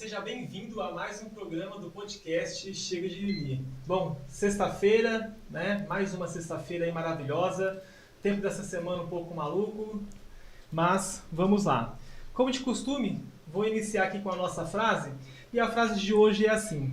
seja bem-vindo a mais um programa do podcast Chega de Mimimi. Bom, sexta-feira, né? Mais uma sexta-feira aí maravilhosa. Tempo dessa semana um pouco maluco, mas vamos lá. Como de costume, vou iniciar aqui com a nossa frase, e a frase de hoje é assim: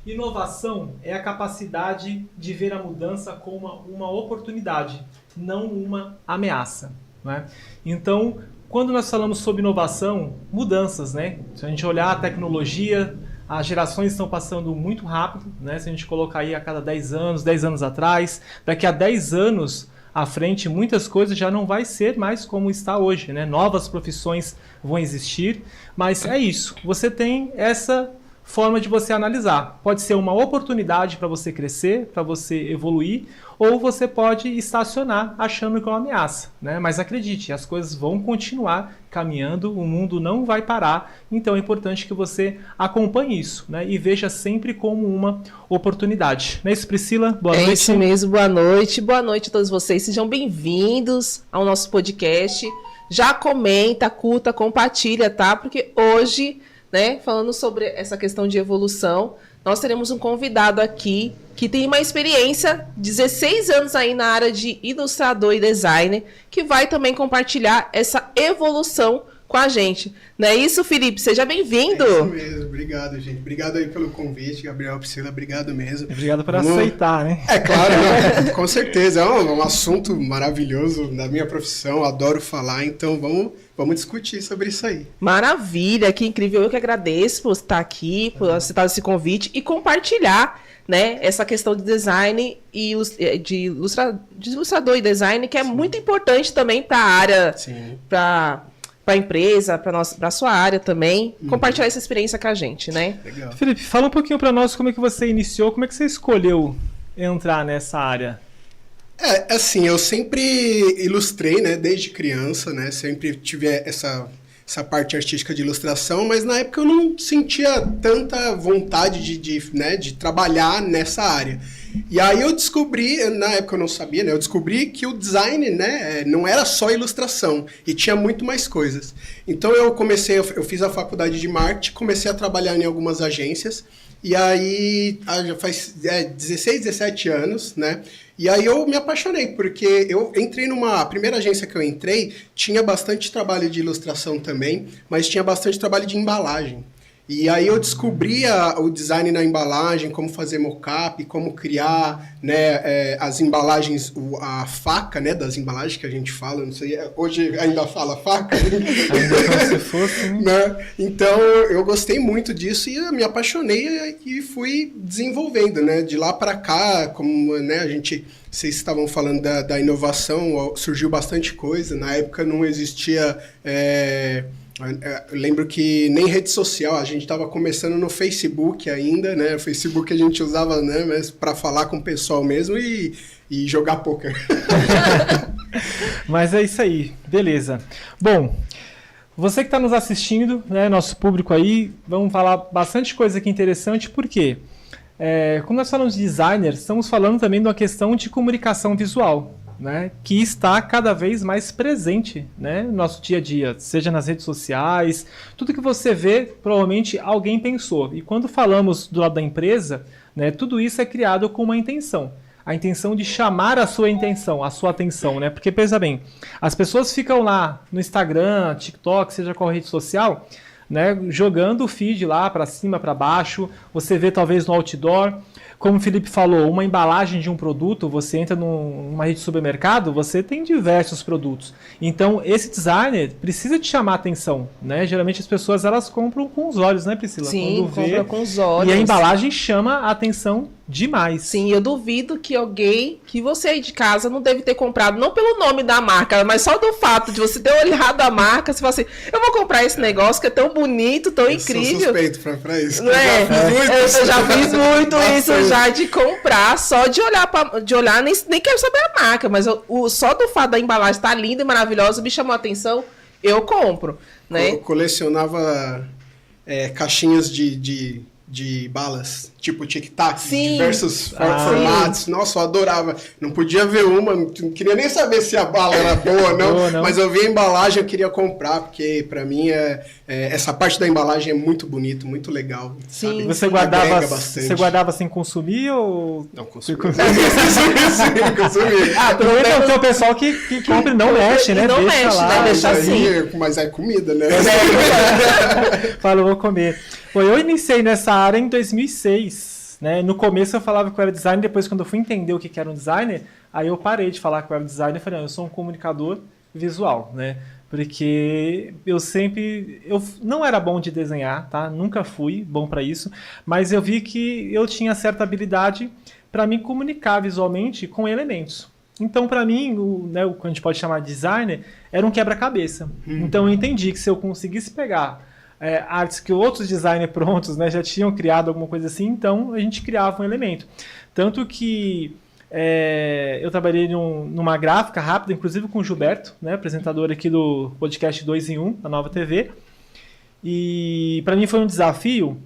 inovação é a capacidade de ver a mudança como uma oportunidade, não uma ameaça. Não é? Então, quando nós falamos sobre inovação, mudanças, né? Se a gente olhar a tecnologia, as gerações estão passando muito rápido, né? Se a gente colocar aí a cada 10 anos atrás, daqui a 10 anos à frente, muitas coisas já não vai ser mais como está hoje, né? Novas profissões vão existir, mas é isso. Você tem essa forma de você analisar. Pode ser uma oportunidade para você crescer, para você evoluir, ou você pode estacionar achando que é uma ameaça, né? Mas acredite, as coisas vão continuar caminhando, o mundo não vai parar, então é importante que você acompanhe isso, né? E veja sempre como uma oportunidade. Não é isso, Priscila? Boa noite. É isso mesmo, boa noite. Boa noite a todos vocês, sejam bem-vindos ao nosso podcast. Já comenta, curta, compartilha, tá? Porque hoje, né, falando sobre essa questão de evolução, nós teremos um convidado aqui que tem uma experiência, 16 anos aí na área de ilustrador e designer, que vai também compartilhar essa evolução com a gente. Não é isso, Felipe? Seja bem-vindo. É isso mesmo, obrigado, gente. Obrigado aí pelo convite, Gabriel, Priscila, obrigado mesmo. Obrigado por aceitar, né? É claro, né? Com certeza, é um assunto maravilhoso da minha profissão, adoro falar, então vamos discutir sobre isso aí. Maravilha, que incrível. Eu que agradeço por estar aqui, por aceitar esse convite e compartilhar, né, essa questão de design e de ilustrador e design, que é Sim. muito importante também para a área, Sim. para a empresa, para a sua área também, compartilhar essa experiência com a gente, né? Legal. Felipe, fala um pouquinho para nós como é que você iniciou, como é que você escolheu entrar nessa área. Assim, eu sempre ilustrei, né, desde criança, né, sempre tive essa parte artística de ilustração, mas na época eu não sentia tanta vontade de trabalhar nessa área. E aí eu descobri, na época eu não sabia, né, eu descobri que o design, né, não era só ilustração, e tinha muito mais coisas. Então eu fiz a faculdade de marketing, comecei a trabalhar em algumas agências, e aí já faz 16, 17 anos, né? E aí eu me apaixonei, porque eu entrei a primeira agência que eu entrei, tinha bastante trabalho de ilustração também, mas tinha bastante trabalho de embalagem. E aí eu descobri o design na embalagem, como fazer mockup, como criar, né, as embalagens, a faca, né, das embalagens que a gente fala, não sei, hoje ainda fala faca? Ainda como se fosse, né? Então eu gostei muito disso e eu me apaixonei e fui desenvolvendo, né, de lá para cá, como, né, vocês estavam falando da inovação, surgiu bastante coisa, na época não existia... Eu lembro que nem rede social, a gente estava começando no Facebook ainda, né? O Facebook a gente usava, né, para falar com o pessoal mesmo e jogar poker. Mas é isso aí, beleza. Bom, você que está nos assistindo, né, nosso público aí, vamos falar bastante coisa aqui interessante, porque quando nós falamos de designer, estamos falando também de uma questão de comunicação visual, né, que está cada vez mais presente, né, no nosso dia a dia, seja nas redes sociais, tudo que você vê, provavelmente alguém pensou. E quando falamos do lado da empresa, né, tudo isso é criado com uma intenção. A intenção de chamar a sua atenção, né? Porque, pensa bem, as pessoas ficam lá no Instagram, TikTok, seja qual rede social, né, jogando o feed lá para cima, para baixo, você vê talvez no outdoor. Como o Felipe falou, uma embalagem de um produto, você entra numa rede de supermercado, você tem diversos produtos. Então, esse designer precisa te chamar a atenção, né? Geralmente as pessoas elas compram com os olhos, né, Priscila? Sim, compram com os olhos. E a embalagem chama a atenção demais. Sim, eu duvido que alguém, que você aí de casa não deve ter comprado, não pelo nome da marca, mas só do fato de você ter olhado a marca, você fala assim, eu vou comprar esse negócio que é tão bonito, tão incrível. Eu sou suspeito pra isso. Não é? Eu já fiz muito isso já, de comprar, só de olhar, nem quero saber a marca, mas só do fato da embalagem estar linda e maravilhosa me chamou a atenção, eu compro, né? Eu colecionava caixinhas de de balas, tipo tic-tac, Sim. diversos formatos. Sim. Nossa, eu adorava. Não podia ver uma, não queria nem saber se a bala era boa ou não, mas eu vi a embalagem, eu queria comprar, porque pra mim essa parte da embalagem é muito bonito, muito legal. Sim. Sabe? Você guardava sem consumir ou... Não, consumi. consumi. Consumi. Também tem o pessoal que compra e não mexe, né? Não deixa mexe, lá. né? Deixa assim. Mas é comida, né? Fala, vou comer. Bom, eu iniciei nessa área em 2006, né? No começo eu falava que eu era designer, depois quando eu fui entender o que era um designer, aí eu parei de falar que eu era designer e falei, não, eu sou um comunicador visual, né? Porque eu não era bom de desenhar, tá? Nunca fui bom para isso, mas eu vi que eu tinha certa habilidade para me comunicar visualmente com elementos. Então, para mim, o que a gente pode chamar de designer era um quebra-cabeça. Então, eu entendi que se eu conseguisse pegar artes que outros designers prontos, né, já tinham criado alguma coisa assim, então a gente criava um elemento. Tanto que eu trabalhei numa gráfica rápida, inclusive com o Gilberto, né, apresentador aqui do podcast 2 em 1, da Nova TV. E para mim foi um desafio,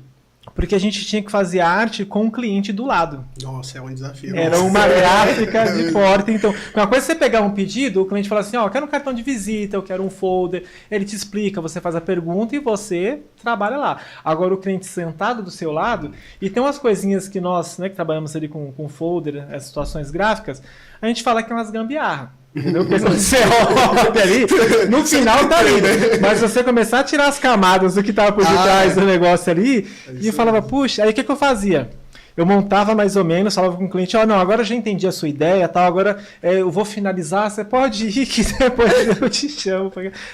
porque a gente tinha que fazer arte com o cliente do lado. Nossa, é um desafio. Era uma gráfica de porta. Então, uma coisa é você pegar um pedido, o cliente fala assim, eu quero um cartão de visita, eu quero um folder. Ele te explica, você faz a pergunta e você trabalha lá. Agora, o cliente sentado do seu lado, e tem umas coisinhas que nós, né, que trabalhamos ali com folder, as situações gráficas, a gente fala que é umas gambiarra. Entendeu? Porque quando você olha ali, no final tá ali. Mas se você começar a tirar as camadas do que estava por detrás do negócio ali, e eu falava, puxa, aí o que eu fazia? Eu montava mais ou menos, falava com o cliente, não, agora eu já entendi a sua ideia, tal, agora eu vou finalizar, você pode ir que depois eu te chamo,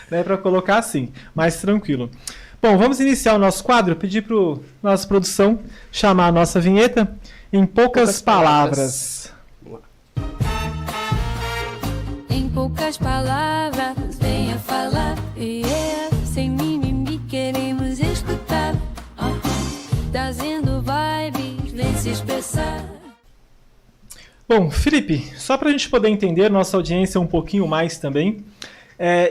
para colocar assim, mais tranquilo. Bom, vamos iniciar o nosso quadro, pedir para a nossa produção chamar a nossa vinheta em poucas palavras. Em poucas palavras, venha falar. Sem mimimi, queremos escutar. Trazendo vibes, vem se expressar. Bom, Felipe, só para a gente poder entender nossa audiência um pouquinho mais também,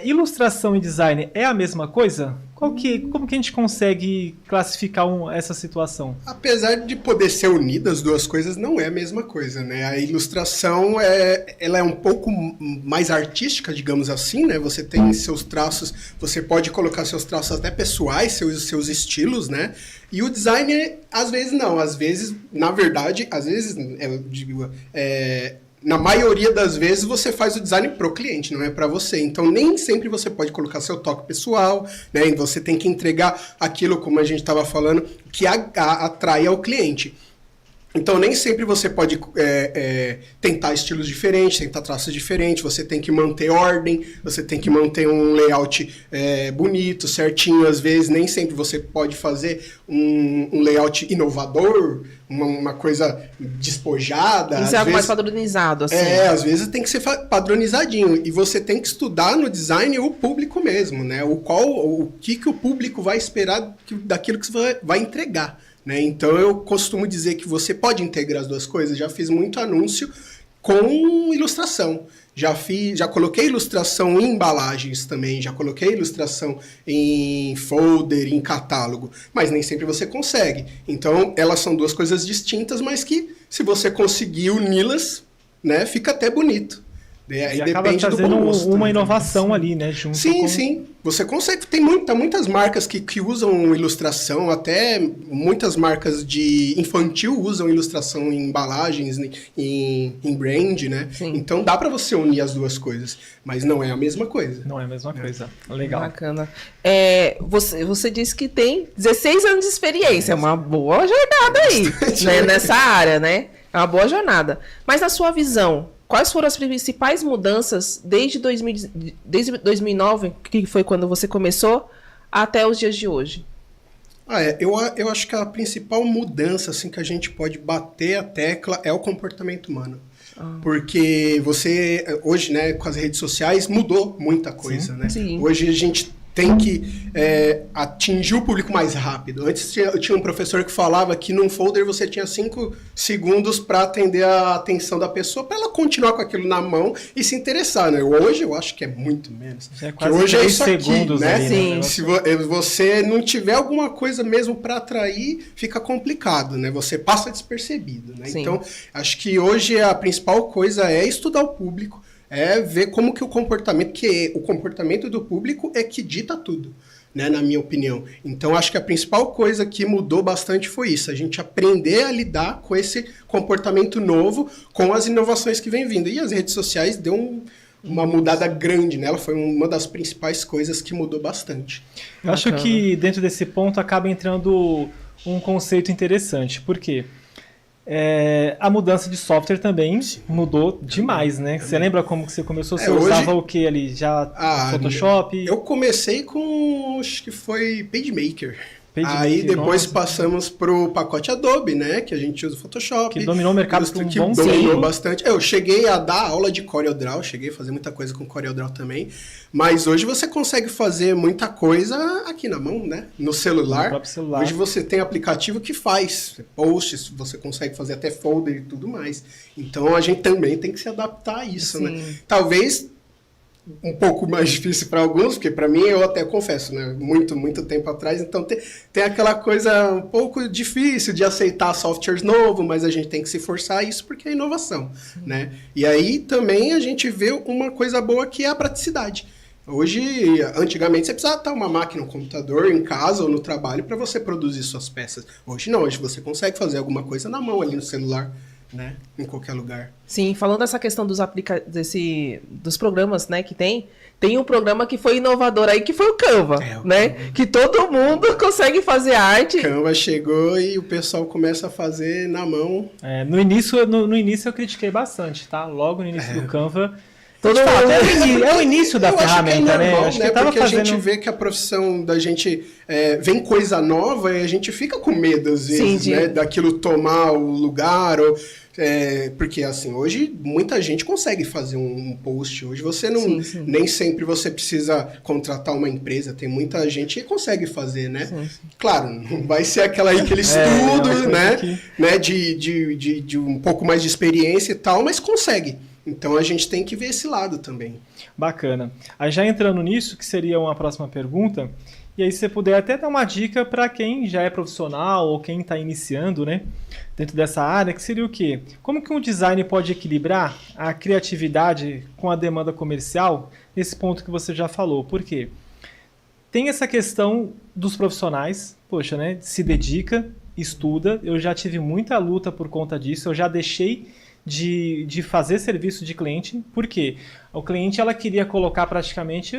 ilustração e design é a mesma coisa? Como que a gente consegue classificar essa situação? Apesar de poder ser unida as duas coisas, não é a mesma coisa, né? A ilustração ela é um pouco mais artística, digamos assim, né? Você tem seus traços, você pode colocar seus traços até pessoais, seus estilos, né? E o design, às vezes não, às vezes, na verdade, às vezes, eu digo, na maioria das vezes você faz o design pro cliente, não é para você. Então nem sempre você pode colocar seu toque pessoal, né? E você tem que entregar aquilo, como a gente estava falando, que atrai ao cliente. Então nem sempre você pode tentar estilos diferentes, tentar traços diferentes, você tem que manter ordem, você tem que manter um layout bonito, certinho. Às vezes nem sempre você pode fazer um layout inovador, uma coisa despojada. Isso é algo mais padronizado, assim. Às vezes tem que ser padronizadinho. E você tem que estudar no design o público mesmo, né? O que o público vai esperar daquilo que você vai entregar. Né? Então eu costumo dizer que você pode integrar as duas coisas. Já fiz muito anúncio com ilustração. Já coloquei ilustração em embalagens também, já coloquei ilustração em folder, em catálogo, mas nem sempre você consegue. Então elas são duas coisas distintas, mas que se você conseguir uni-las, né, fica até bonito. Aí e acaba trazendo uma inovação ali, né? Junto sim. Você consegue. Tem muitas marcas que usam ilustração, até muitas marcas de infantil usam ilustração em embalagens, em brand, né? Sim. Então dá para você unir as duas coisas, mas não é a mesma coisa. Não é a mesma coisa. Legal. Bacana. Você disse que tem 16 anos de experiência, é uma boa jornada aí, né, nessa área, né? É uma boa jornada. Mas na sua visão, quais foram as principais mudanças desde 2009, que foi quando você começou, até os dias de hoje? Eu acho que a principal mudança assim, que a gente pode bater a tecla é o comportamento humano. Porque hoje, né, com as redes sociais, mudou muita coisa, Sim, né? sim. Hoje a gente tem que atingir o público mais rápido. Antes eu tinha um professor que falava que num folder você tinha 5 segundos para atender a atenção da pessoa, para ela continuar com aquilo na mão e se interessar, né? Hoje eu acho que é muito menos. Quase hoje 3 isso aqui, segundos né? ali, Sim. Se você não tiver alguma coisa mesmo para atrair, fica complicado, né? Você passa despercebido, né? Sim. Então, acho que hoje a principal coisa é estudar o público, é ver como que o comportamento do público é que dita tudo, né, na minha opinião. Então, acho que a principal coisa que mudou bastante foi isso, a gente aprender a lidar com esse comportamento novo, com as inovações que vem vindo. E as redes sociais deu uma mudada grande nela, foi uma das principais coisas que mudou bastante. Eu acho que dentro desse ponto acaba entrando um conceito interessante, por quê? A mudança de software também mudou demais, né? Você lembra como que você começou? Você usava o que ali? Já Photoshop? Eu comecei com, acho que foi PageMaker. Aí depois passamos pro pacote Adobe, né? Que a gente usa o Photoshop. Que dominou o mercado por um bom tempo. Dominou bastante. Eu cheguei a dar aula de CorelDRAW, cheguei a fazer muita coisa com CorelDRAW também. Mas hoje você consegue fazer muita coisa aqui na mão, né? No celular. No próprio celular. Hoje você tem aplicativo que faz posts, você consegue fazer até folder e tudo mais. Então a gente também tem que se adaptar a isso, né? Talvez um pouco mais difícil para alguns, porque para mim, eu até confesso, né, muito tempo atrás, então tem aquela coisa um pouco difícil de aceitar softwares novos, mas a gente tem que se forçar a isso porque é inovação, né? E aí também a gente vê uma coisa boa que é a praticidade. Hoje, antigamente, você precisava estar uma máquina, um computador em casa ou no trabalho para você produzir suas peças. Hoje não, hoje você consegue fazer alguma coisa na mão ali no celular, né? Em qualquer lugar. Sim, falando dessa questão dos dos programas, né, que tem um programa que foi inovador aí, que foi o Canva, né? Canva. Que todo mundo consegue fazer arte. Canva chegou e o pessoal começa a fazer na mão. No início eu critiquei bastante, tá? Logo no início do Canva. É o início da ferramenta, é normal, né? Acho que porque a gente vê que a profissão da gente vem coisa nova e a gente fica com medo, às vezes, né? Daquilo tomar o lugar. Porque, assim, hoje muita gente consegue fazer um post. Hoje você não... Nem sempre você precisa contratar uma empresa. Tem muita gente que consegue fazer, né? Sim. Claro, não vai ser aquele estudo, né? De um pouco mais de experiência e tal, mas consegue. Então a gente tem que ver esse lado também. Bacana. Aí já entrando nisso, que seria uma próxima pergunta, e aí se você puder até dar uma dica para quem já é profissional ou quem está iniciando, né, dentro dessa área, que seria o quê? Como que um design pode equilibrar a criatividade com a demanda comercial nesse ponto que você já falou? Por quê? Tem essa questão dos profissionais, poxa, né, se dedica, estuda, eu já tive muita luta por conta disso, eu já deixei de fazer serviço de cliente, porque o cliente ela queria colocar praticamente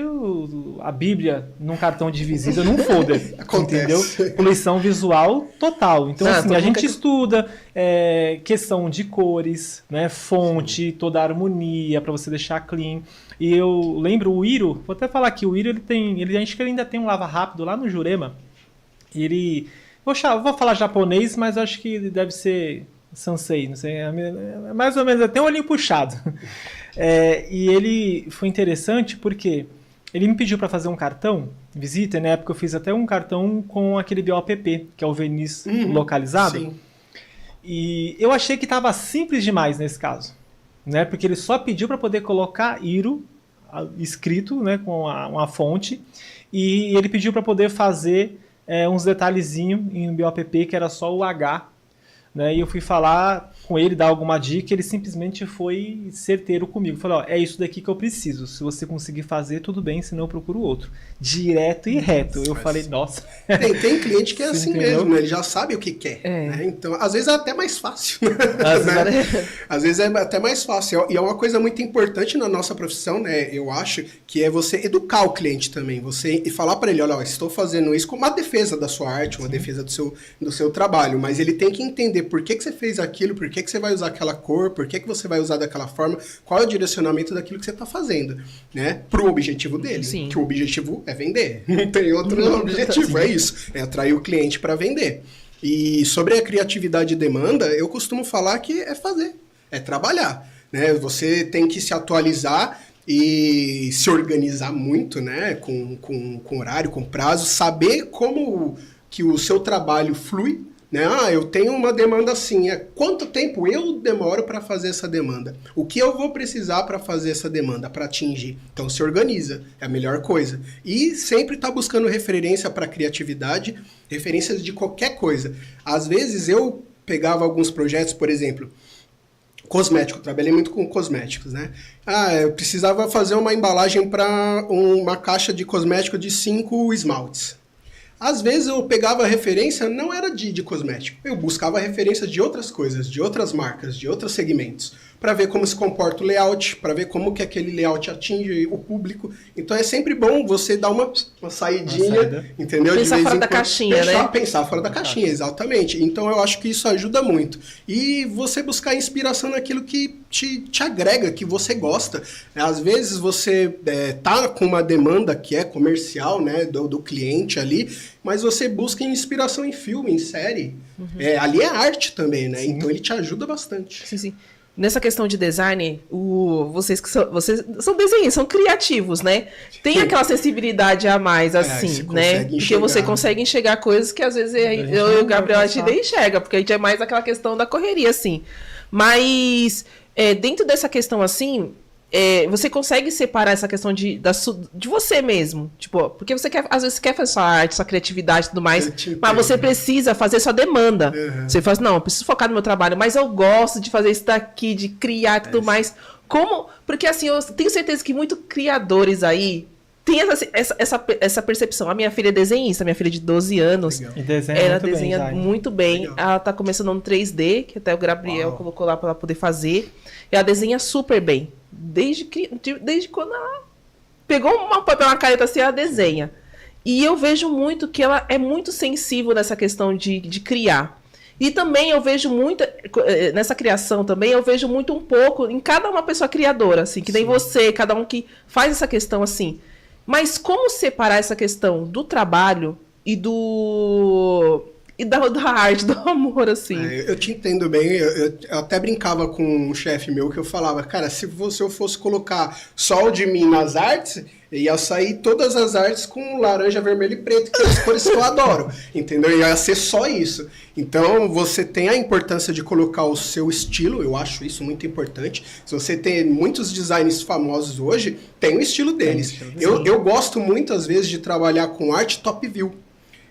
a Bíblia num cartão de visita, num folder, entendeu? Poluição visual total. Então, assim, a gente estuda questão de cores, né, fonte, toda a harmonia para você deixar clean. E eu lembro o Iro, vou até falar aqui, o Iro acho que ele ainda tem um lava rápido lá no Jurema. E vou falar japonês, mas acho que deve ser Sansei, não sei, é mais ou menos, até um olhinho puxado. E ele foi interessante porque ele me pediu para fazer um cartão visita, e na época eu fiz até um cartão com aquele BOPP, que é o verniz localizado. Sim. E eu achei que estava simples demais nesse caso, né? Porque ele só pediu para poder colocar Iro escrito, né, com uma fonte, e ele pediu para poder fazer uns detalhezinhos em BOPP que era só o H. Né, e eu fui falar com ele, dar alguma dica, ele simplesmente foi certeiro comigo. Falou, é isso daqui que eu preciso. Se você conseguir fazer, tudo bem, senão eu procuro outro. Direto e reto. Eu falei, nossa. Tem cliente que é assim mesmo, né? Ele já sabe o que quer. Né? Então, às vezes é até mais fácil. Às vezes é até mais fácil. E é uma coisa muito importante na nossa profissão, né? Eu acho, que é você educar o cliente também. E falar para ele, olha, estou fazendo isso como uma defesa da sua arte, uma defesa do seu trabalho. Mas ele tem que entender por que você fez aquilo, por que você vai usar aquela cor, por que você vai usar daquela forma, qual é o direcionamento daquilo que você está fazendo, né? Para o objetivo dele. Sim. Que o objetivo é vender. Não tem outro objetivo, é isso. É atrair o cliente para vender. E sobre a criatividade e demanda, eu costumo falar que é fazer, é trabalhar, né? Você tem que se atualizar e se organizar muito, né, com horário, com prazo, saber como que o seu trabalho flui, né? Eu tenho uma demanda assim, quanto tempo eu demoro para fazer essa demanda? O que eu vou precisar para fazer essa demanda, para atingir? Então se organiza, é a melhor coisa. E sempre tá buscando referência para criatividade, referências de qualquer coisa. Às vezes eu pegava alguns projetos, por exemplo, cosmético, trabalhei muito com cosméticos, né? Eu precisava fazer uma embalagem para uma caixa de cosmético de 5 esmaltes. Às vezes eu pegava a referência, não era de cosmético, eu buscava referência de outras coisas, de outras marcas, de outros segmentos, para ver como se comporta o layout, para ver como que aquele layout atinge o público. Então é sempre bom você dar uma saidinha, entendeu? Pensar fora da caixinha, né? Pensar fora da caixinha, exatamente. Então eu acho que isso ajuda muito. E você buscar inspiração naquilo que te agrega, que você gosta. Às vezes você tá com uma demanda que é comercial, né, do cliente ali, mas você busca inspiração em filme, em série. Ali é arte também, né? Sim. Então ele te ajuda bastante. Sim, sim. Nessa questão de design, vocês são desenhistas, são criativos, né? Tem aquela sensibilidade a mais, assim, né? Porque você consegue enxergar coisas que às vezes eu e o Gabriel a gente nem enxerga, porque a gente é mais aquela questão da correria, assim. Mas dentro dessa questão, assim, você consegue separar essa questão de você mesmo, tipo, porque você às vezes quer fazer sua arte, sua criatividade e tudo mais, mas você precisa fazer sua demanda. Você fala assim, não, eu preciso focar no meu trabalho, mas eu gosto de fazer isso daqui, de criar e tudo mais. Porque assim, eu tenho certeza que muitos criadores aí têm essa percepção. A minha filha é desenhista, minha filha de 12 anos. E ela desenha muito bem. Legal. Ela tá começando no 3D, que até o Gabriel colocou lá para ela poder fazer. E ela desenha super bem. Desde quando ela pegou uma caneta assim, ela desenha. E eu vejo muito que ela é muito sensível nessa questão de criar. E também eu vejo muito, nessa criação também, eu vejo muito um pouco em cada uma pessoa criadora, assim, que nem você, cada um que faz essa questão assim. Mas como separar essa questão do trabalho e da arte, do amor, assim? Eu te entendo bem. Eu até brincava com um chefe meu que eu falava, cara, se eu fosse colocar só o de mim nas artes, ia sair todas as artes com laranja, vermelho e preto, que são as cores que eu adoro, entendeu? Ia ser só isso. Então, você tem a importância de colocar o seu estilo, eu acho isso muito importante. Se você tem muitos designers famosos hoje, tem o estilo deles. Eu gosto muito, às vezes, de trabalhar com arte top view.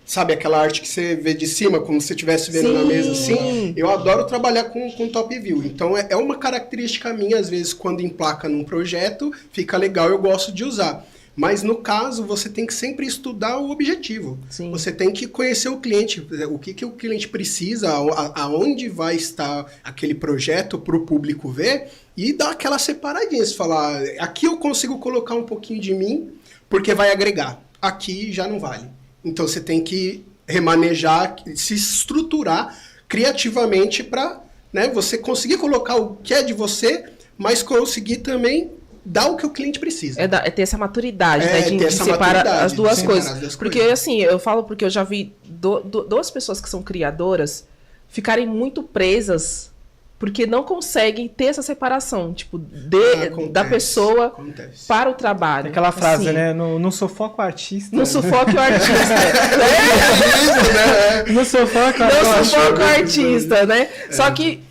Sabe aquela arte que você vê de cima, como se você estivesse vendo na mesa assim? Eu adoro trabalhar com top view. Então é uma característica minha, às vezes, quando emplaca num projeto, fica legal, eu gosto de usar. Mas no caso, você tem que sempre estudar o objetivo. Sim. Você tem que conhecer o cliente, o que o cliente precisa, aonde vai estar aquele projeto para o público ver, e dar aquela separadinha, você falar, aqui eu consigo colocar um pouquinho de mim, porque vai agregar. Aqui já não vale. Então você tem que remanejar, se estruturar criativamente para, né, você conseguir colocar o que é de você, mas conseguir também dar o que o cliente precisa. É ter essa maturidade, né, de separar as duas coisas. Porque assim, eu falo porque eu já vi duas pessoas que são criadoras ficarem muito presas porque não conseguem ter essa separação, tipo, da pessoa para o trabalho. Tem aquela frase, assim, né? Não sufoca o artista. Não sufoque o artista. Não sufoca o artista, né? Só que,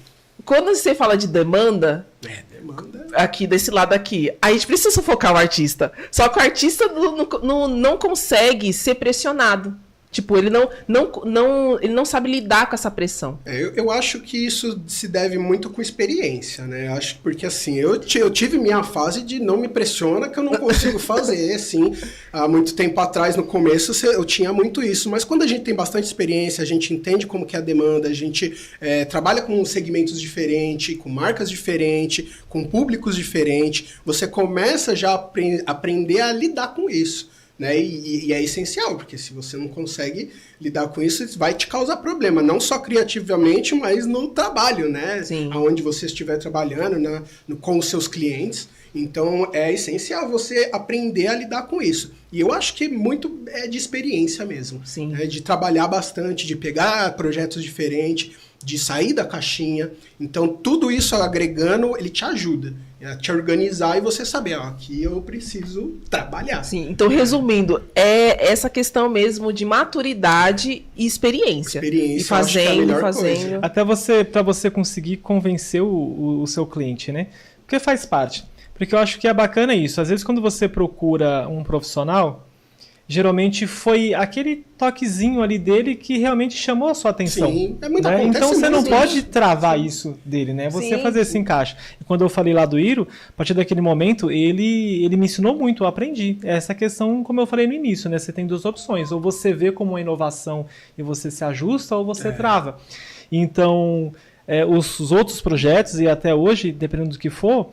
quando você fala de demanda, aqui desse lado aqui, a gente precisa sufocar o artista. Só que o artista não consegue ser pressionado. Tipo, ele não sabe lidar com essa pressão. Eu acho que isso se deve muito com experiência, né? Eu acho porque, assim, eu tive minha fase de não me pressiona que eu não consigo fazer, assim. Há muito tempo atrás, no começo, eu tinha muito isso. Mas quando a gente tem bastante experiência, a gente entende como que é a demanda, a gente trabalha com segmentos diferentes, com marcas diferentes, com públicos diferentes, você começa já a aprender a lidar com isso. Né? E é essencial, porque se você não consegue lidar com isso, vai te causar problema, não só criativamente, mas no trabalho, né? Sim. Aonde você estiver trabalhando, com os seus clientes. Então é essencial você aprender a lidar com isso. E eu acho que muito é de experiência mesmo. Sim. Né? De trabalhar bastante, de pegar projetos diferentes, de sair da caixinha. Então tudo isso agregando, ele te ajuda a te organizar e você saber, ó, aqui eu preciso trabalhar. Sim, então resumindo, é essa questão mesmo de maturidade e experiência. Experiência, E eu acho que é a fazendo, melhor fazendo. coisa. Até para você conseguir convencer o seu cliente, né? Porque faz parte. Porque eu acho que é bacana isso. Às vezes, quando você procura um profissional, geralmente foi aquele toquezinho ali dele que realmente chamou a sua atenção. Sim, é muito Né? acontece Então você não muito pode isso. travar isso dele, né? Você Sim. fazer esse encaixe. E quando eu falei lá do Iro, a partir daquele momento, ele me ensinou muito, eu aprendi. Essa questão, como eu falei no início, né? Você tem duas opções. Ou você vê como uma inovação e você se ajusta, ou você trava. Então, os outros projetos, e até hoje, dependendo do que for,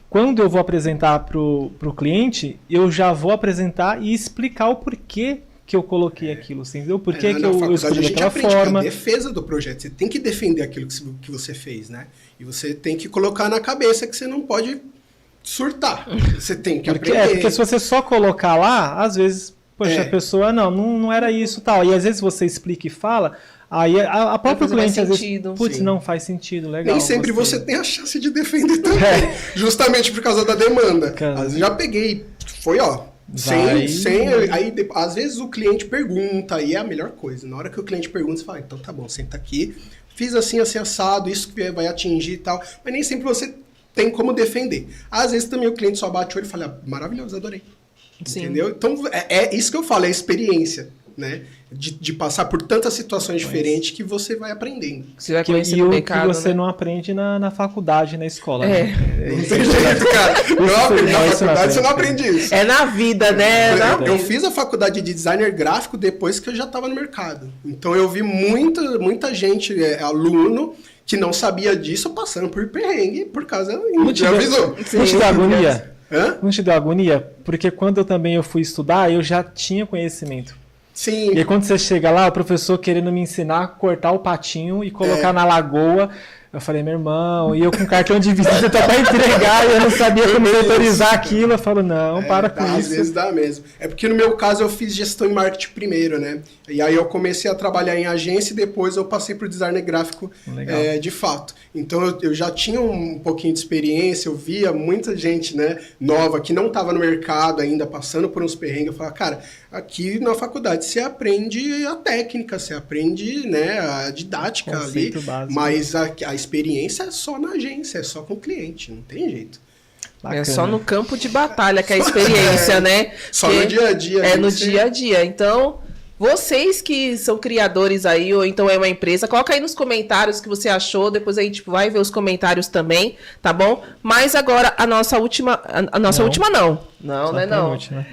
quando eu vou apresentar para o cliente, eu já vou apresentar e explicar o porquê que eu coloquei aquilo, assim, entendeu? Por que que eu escolhi a gente daquela aprende forma. a defesa do projeto. Você tem que defender aquilo que você fez, né? E você tem que colocar na cabeça que você não pode surtar. Você tem que aprender. Porque se você só colocar lá, às vezes, poxa, É. a pessoa, não era isso tal. E às vezes você explica e fala, aí a própria Não faz cliente às vezes, sentido. putz, Sim. não faz sentido, legal. Nem sempre você tem a chance de defender também, justamente por causa da demanda. Cara. Às vezes já peguei, foi Vai. às vezes o cliente pergunta, e é a melhor coisa. Na hora que o cliente pergunta, você fala, então tá bom, senta aqui, fiz assim, assado, isso que vai atingir e tal, mas nem sempre você tem como defender. Às vezes também o cliente só bate o olho e fala, maravilhoso, adorei. Sim. Entendeu? Então é isso que eu falo, é experiência, né? De passar por tantas situações diferentes que você vai aprendendo. Você vai E conhecer o o que mercado, você né? não aprende na faculdade, na escola. É. Né? Não tem jeito, cara. Na isso não faculdade você não aprende. aprende isso. É na vida, né? Eu fiz a faculdade de designer gráfico depois que eu já estava no mercado. Então eu vi muita gente, aluno, que não sabia disso passando por perrengue por causa... Já avisou? Não te dá agonia? Hã? Não te deu agonia? Porque quando eu fui estudar, eu já tinha conhecimento. Sim. E aí, quando você chega lá, o professor querendo me ensinar a cortar o patinho e colocar na lagoa. Eu falei, meu irmão, e eu com cartão de visita pra entregar, e eu não sabia como autorizar aquilo. Eu falo, não, para com Às isso. vezes dá mesmo. É porque no meu caso eu fiz gestão em marketing primeiro, né? E aí eu comecei a trabalhar em agência e depois eu passei por designer gráfico Legal. de fato. Então eu já tinha um pouquinho de experiência, eu via muita gente, né, nova que não estava no mercado ainda, passando por uns perrengues. Eu falava, cara, aqui na faculdade você aprende a técnica, você aprende, né, a didática Conceito ali, básico. mas a experiência é só na agência, é só com o cliente, não tem jeito. É só no campo de batalha que é a experiência, né? Só Porque no dia a dia. É no você- dia a dia. Então, vocês que são criadores aí, ou então é uma empresa, coloca aí nos comentários o que você achou. Depois a gente vai ver os comentários também, tá bom? Mas agora a nossa última. A nossa Não. última não. Não, Só né? a Não. penúltima.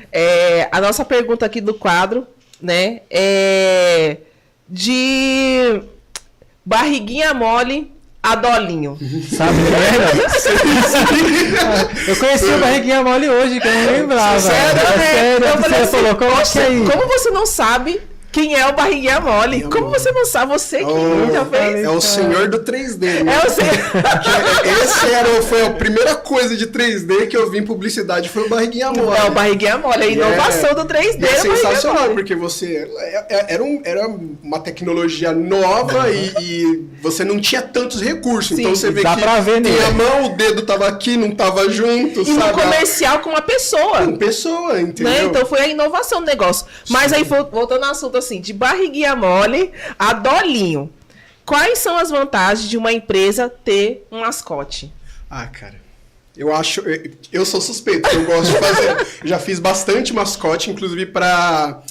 A nossa pergunta aqui do quadro, né? É de barriguinha mole a dolinho. Sabe, né? Eu conheci o Barriguinha Mole hoje, que eu não lembrava. Sério, É né? sério, Eu falei você assim, falou, coloca poxa, aí. como você não sabe quem é o Barriguinha Mole? Barriguinha Como Mole. você não sabe? Você que Oh, já fez. É o senhor do 3D, né? É o senhor. Foi a primeira coisa de 3D que eu vi em publicidade, foi o Barriguinha Mole. É o Barriguinha Mole, a inovação do 3D. E é é o Barriguinha sensacional, Mole. porque você... Era uma tecnologia nova e você não tinha tantos recursos. Sim, então você vê dá que pra ver, né? tem a mão, o dedo tava aqui, não tava junto, E no sabe? comercial com uma pessoa. Com pessoa, entendeu? Né? Então foi a inovação do negócio. Mas aí, voltando ao assunto assim, de barriguinha mole a dolinho. Quais são as vantagens de uma empresa ter um mascote? Ah, cara, eu sou suspeito, eu gosto de fazer. Já fiz bastante mascote, inclusive para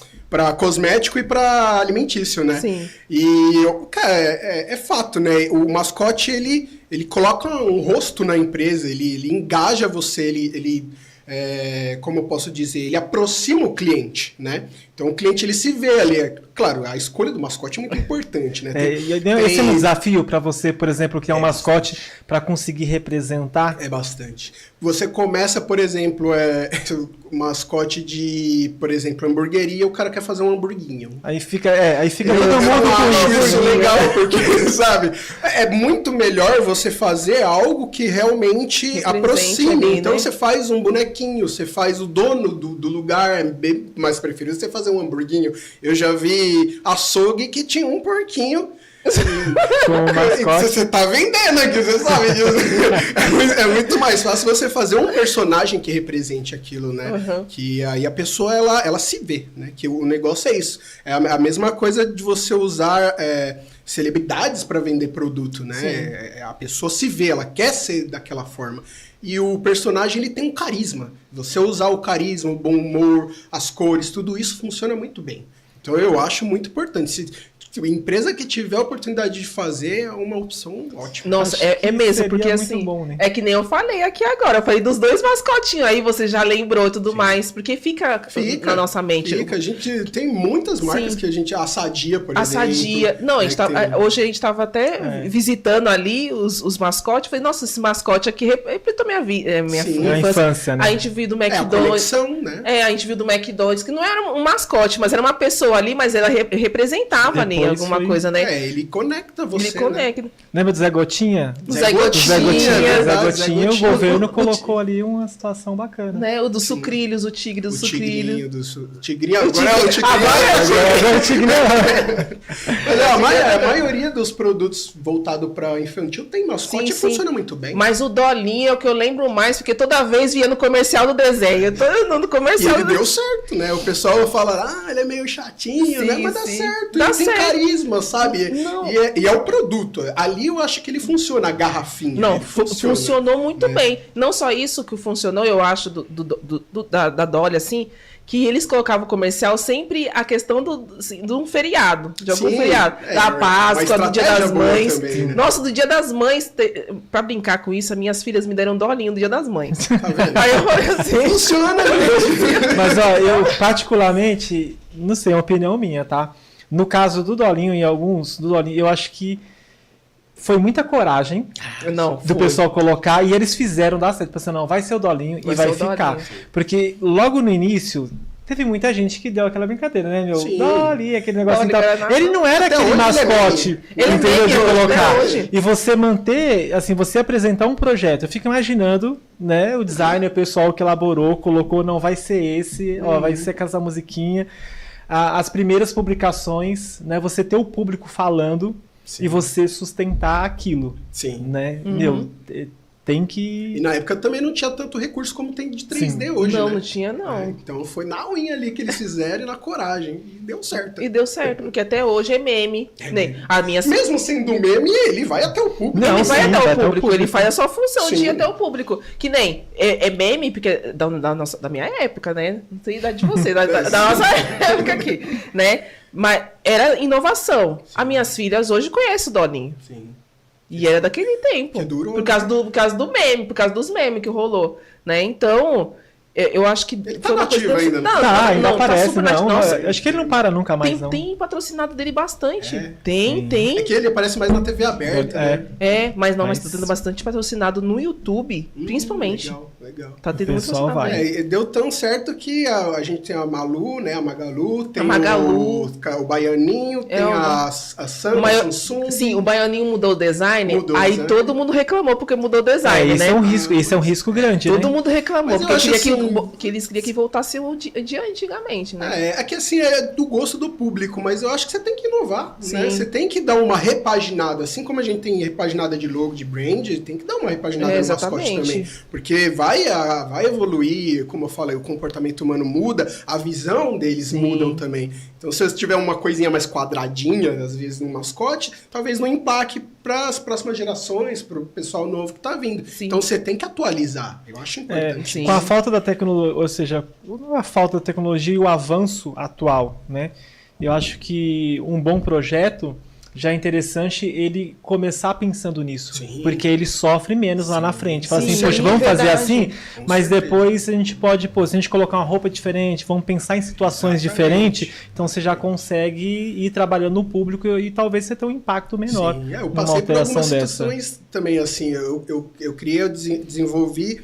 cosmético e para alimentício, né? Sim. E, cara, é fato, né? O mascote, ele coloca um rosto na empresa, ele engaja você, ele como eu posso dizer, ele aproxima o cliente, né? Então o cliente ele se vê ali. Claro, a escolha do mascote é muito importante, né? Esse é um desafio para você, por exemplo, que é um mascote, para conseguir representar. É bastante. Você começa, por exemplo, mascote de, por exemplo, hamburgueria, o cara quer fazer um hamburguinho. Aí fica todo Eu mundo não com acho isso isso. legal, porque, sabe, é muito melhor você fazer algo que realmente Represente aproxime. ali, Então né? você faz um bonequinho, você faz o dono do lugar, é bem mais preferido você fazer um hamburguinho. Eu já vi açougue que tinha um porquinho. Com o mascote. Você tá vendendo aqui, você sabe disso. É muito mais fácil você fazer um personagem que represente aquilo, né? Uhum. Que aí a pessoa, ela se vê, né? Que o negócio é isso. É a mesma coisa de você usar celebridades para vender produto, né? A pessoa se vê, ela quer ser daquela forma. E o personagem, ele tem um carisma. Você usar o carisma, o bom humor, as cores, tudo isso funciona muito bem. Então eu acho muito importante. Se a empresa que tiver a oportunidade de fazer é uma opção ótima. Nossa, Acho é que mesmo, seria porque muito assim, bom, né? é que nem eu falei aqui agora, eu falei dos 2 mascotinhos, aí você já lembrou e tudo mais, porque fica na nossa mente. Fica. A gente tem muitas marcas Sim. que a gente... A Sadia, por A exemplo. Sadia. Não, a gente né, hoje a gente estava até visitando ali os mascotes. Falei, nossa, esse mascote aqui representou minha Sim. A infância, né? A gente viu do a McDonald's. conexão, né? A gente viu do McDonald's, que não era um mascote, mas era uma pessoa ali, mas ela representava ali Depois alguma foi- coisa, né? Ele conecta você, Ele conecta. Lembra do Zé Gotinha? O Zé Gotinha. Zé Gotinha, verdade, Zé Gotinha, o Gotinha. governo colocou ali uma situação bacana. Né? O dos sucrilhos, o tigre dos O tigrinho sucrilhos. Tigrinho, agora é o tigrinho. Agora o Tigre Mas a maioria dos produtos voltados para infantil tem mascote e Sim, funciona sim. muito bem. Mas o Dolinho é o que eu lembro mais, porque toda vez via no comercial do desenho. No E comercial ele do deu certo, né? O pessoal fala, ele é meio chatinho, Sim, né? Mas dá sim. certo, Dá ele tem certo. carisma, sabe? Não. E é o produto. Ali eu acho que ele funciona, a garrafinha. Não, ele funciona. funcionou muito né? bem. Não só isso que funcionou, eu acho, da Dolly, assim, que eles colocavam comercial sempre a questão de um feriado, de algum Sim, feriado. Da uma Páscoa, do Dia estratégia das boa Mães. também, né? Nossa, do Dia das Mães, pra brincar com isso, as minhas filhas me deram dolinho do Dia das Mães. Tá vendo? Aí eu falei assim, Funciona mesmo. Mas, ó, eu particularmente, não sei, é uma opinião minha, tá? No caso do Dolinho e alguns do Dolinho, eu acho que foi muita coragem não, do foi. pessoal colocar e eles fizeram dar certo. Pensando, não, vai ser o Dolinho Vai e vai ser o ficar. Dolinho. Porque logo no início, teve muita gente que deu aquela brincadeira, né, meu? Sim. Dolly, aquele negócio Dolly, e tal. era Ele não era Até aquele hoje ele é mascote, meme. Ele é entendeu? meme De hoje, colocar. até hoje. E você manter, assim, você apresentar um projeto. Eu fico imaginando, né, o designer, o pessoal que elaborou, colocou, não vai ser esse, ó, vai ser com essa musiquinha. As primeiras publicações, né, você ter o público falando Sim. e você sustentar aquilo, Sim. né? Uhum. Meu, tem E que... na época também não tinha tanto recurso como tem de 3D Sim. hoje, Não, né? não tinha, não. Então foi na unha ali que eles fizeram e na coragem. E deu certo. E deu certo, porque até hoje é meme. Né? As minhas Mesmo sendo meme, ele vai até o público. Não, ele vai sim, até vai o até o público, ele público. faz a sua função de Sim. ir até o público. Que nem é meme, porque da minha época, né? Não sei a idade de vocês, da nossa época aqui, né? Mas era inovação. As minhas filhas hoje conhecem o Dolinho. Sim. E era daquele tempo. Que durou, por causa do meme, por causa dos memes que rolou. Né? Então, eu acho que. Ele tá foi uma coisa nativo que- ainda, né? Não, Tá, ainda não, aparece, super não. nativo. Nossa, Acho que ele não para nunca mais, não. tem patrocinado dele bastante. É. Tem. É que ele aparece mais na TV aberta, É. né? Mas Mas- tá tendo bastante patrocinado no YouTube, principalmente. Legal. Tá tendo O muito pessoal patrocinado. vai. aí. E deu tão certo que a gente tem a Malu, né? A Magalu, tem A Magalu. o Baianinho, tem a Samsung, Maior- Samsung. Sim, o Baianinho mudou o design, Mudou o aí design. todo mundo reclamou porque mudou o design, Isso né? é um risco, isso é um risco grande, Todo né? mundo reclamou, Mas eu porque acho assim- que eles queriam que voltasse o de antigamente, né? É que assim, é do gosto do público, mas eu acho que você tem que inovar, né? Sim. Você tem que dar uma repaginada, assim como a gente tem repaginada de logo, de brand, tem que dar uma repaginada no mascote exatamente. também. Porque vai evoluir, como eu falei, o comportamento humano muda, a visão deles Sim. mudam também. Então se você tiver uma coisinha mais quadradinha, às vezes, no mascote, talvez não empaque para as próximas gerações, para o pessoal novo que tá vindo. Sim. Então você tem que atualizar. Eu acho importante. Sim. Com a falta da tecnologia, ou seja, a falta da tecnologia e o avanço atual, né? Eu acho que um bom projeto já é interessante ele começar pensando nisso, Sim. porque ele sofre menos lá na frente. Fala Sim, assim, poxa, sim, vamos fazer verdade. assim, Com mas certeza. depois a gente pode, pô, se a gente colocar uma roupa diferente, vamos pensar em situações Exatamente. diferentes, então você já consegue ir trabalhando no público e talvez você tenha um impacto menor. Sim, eu numa passei por alteração algumas dessa. situações também, assim, eu criei, eu desenvolvi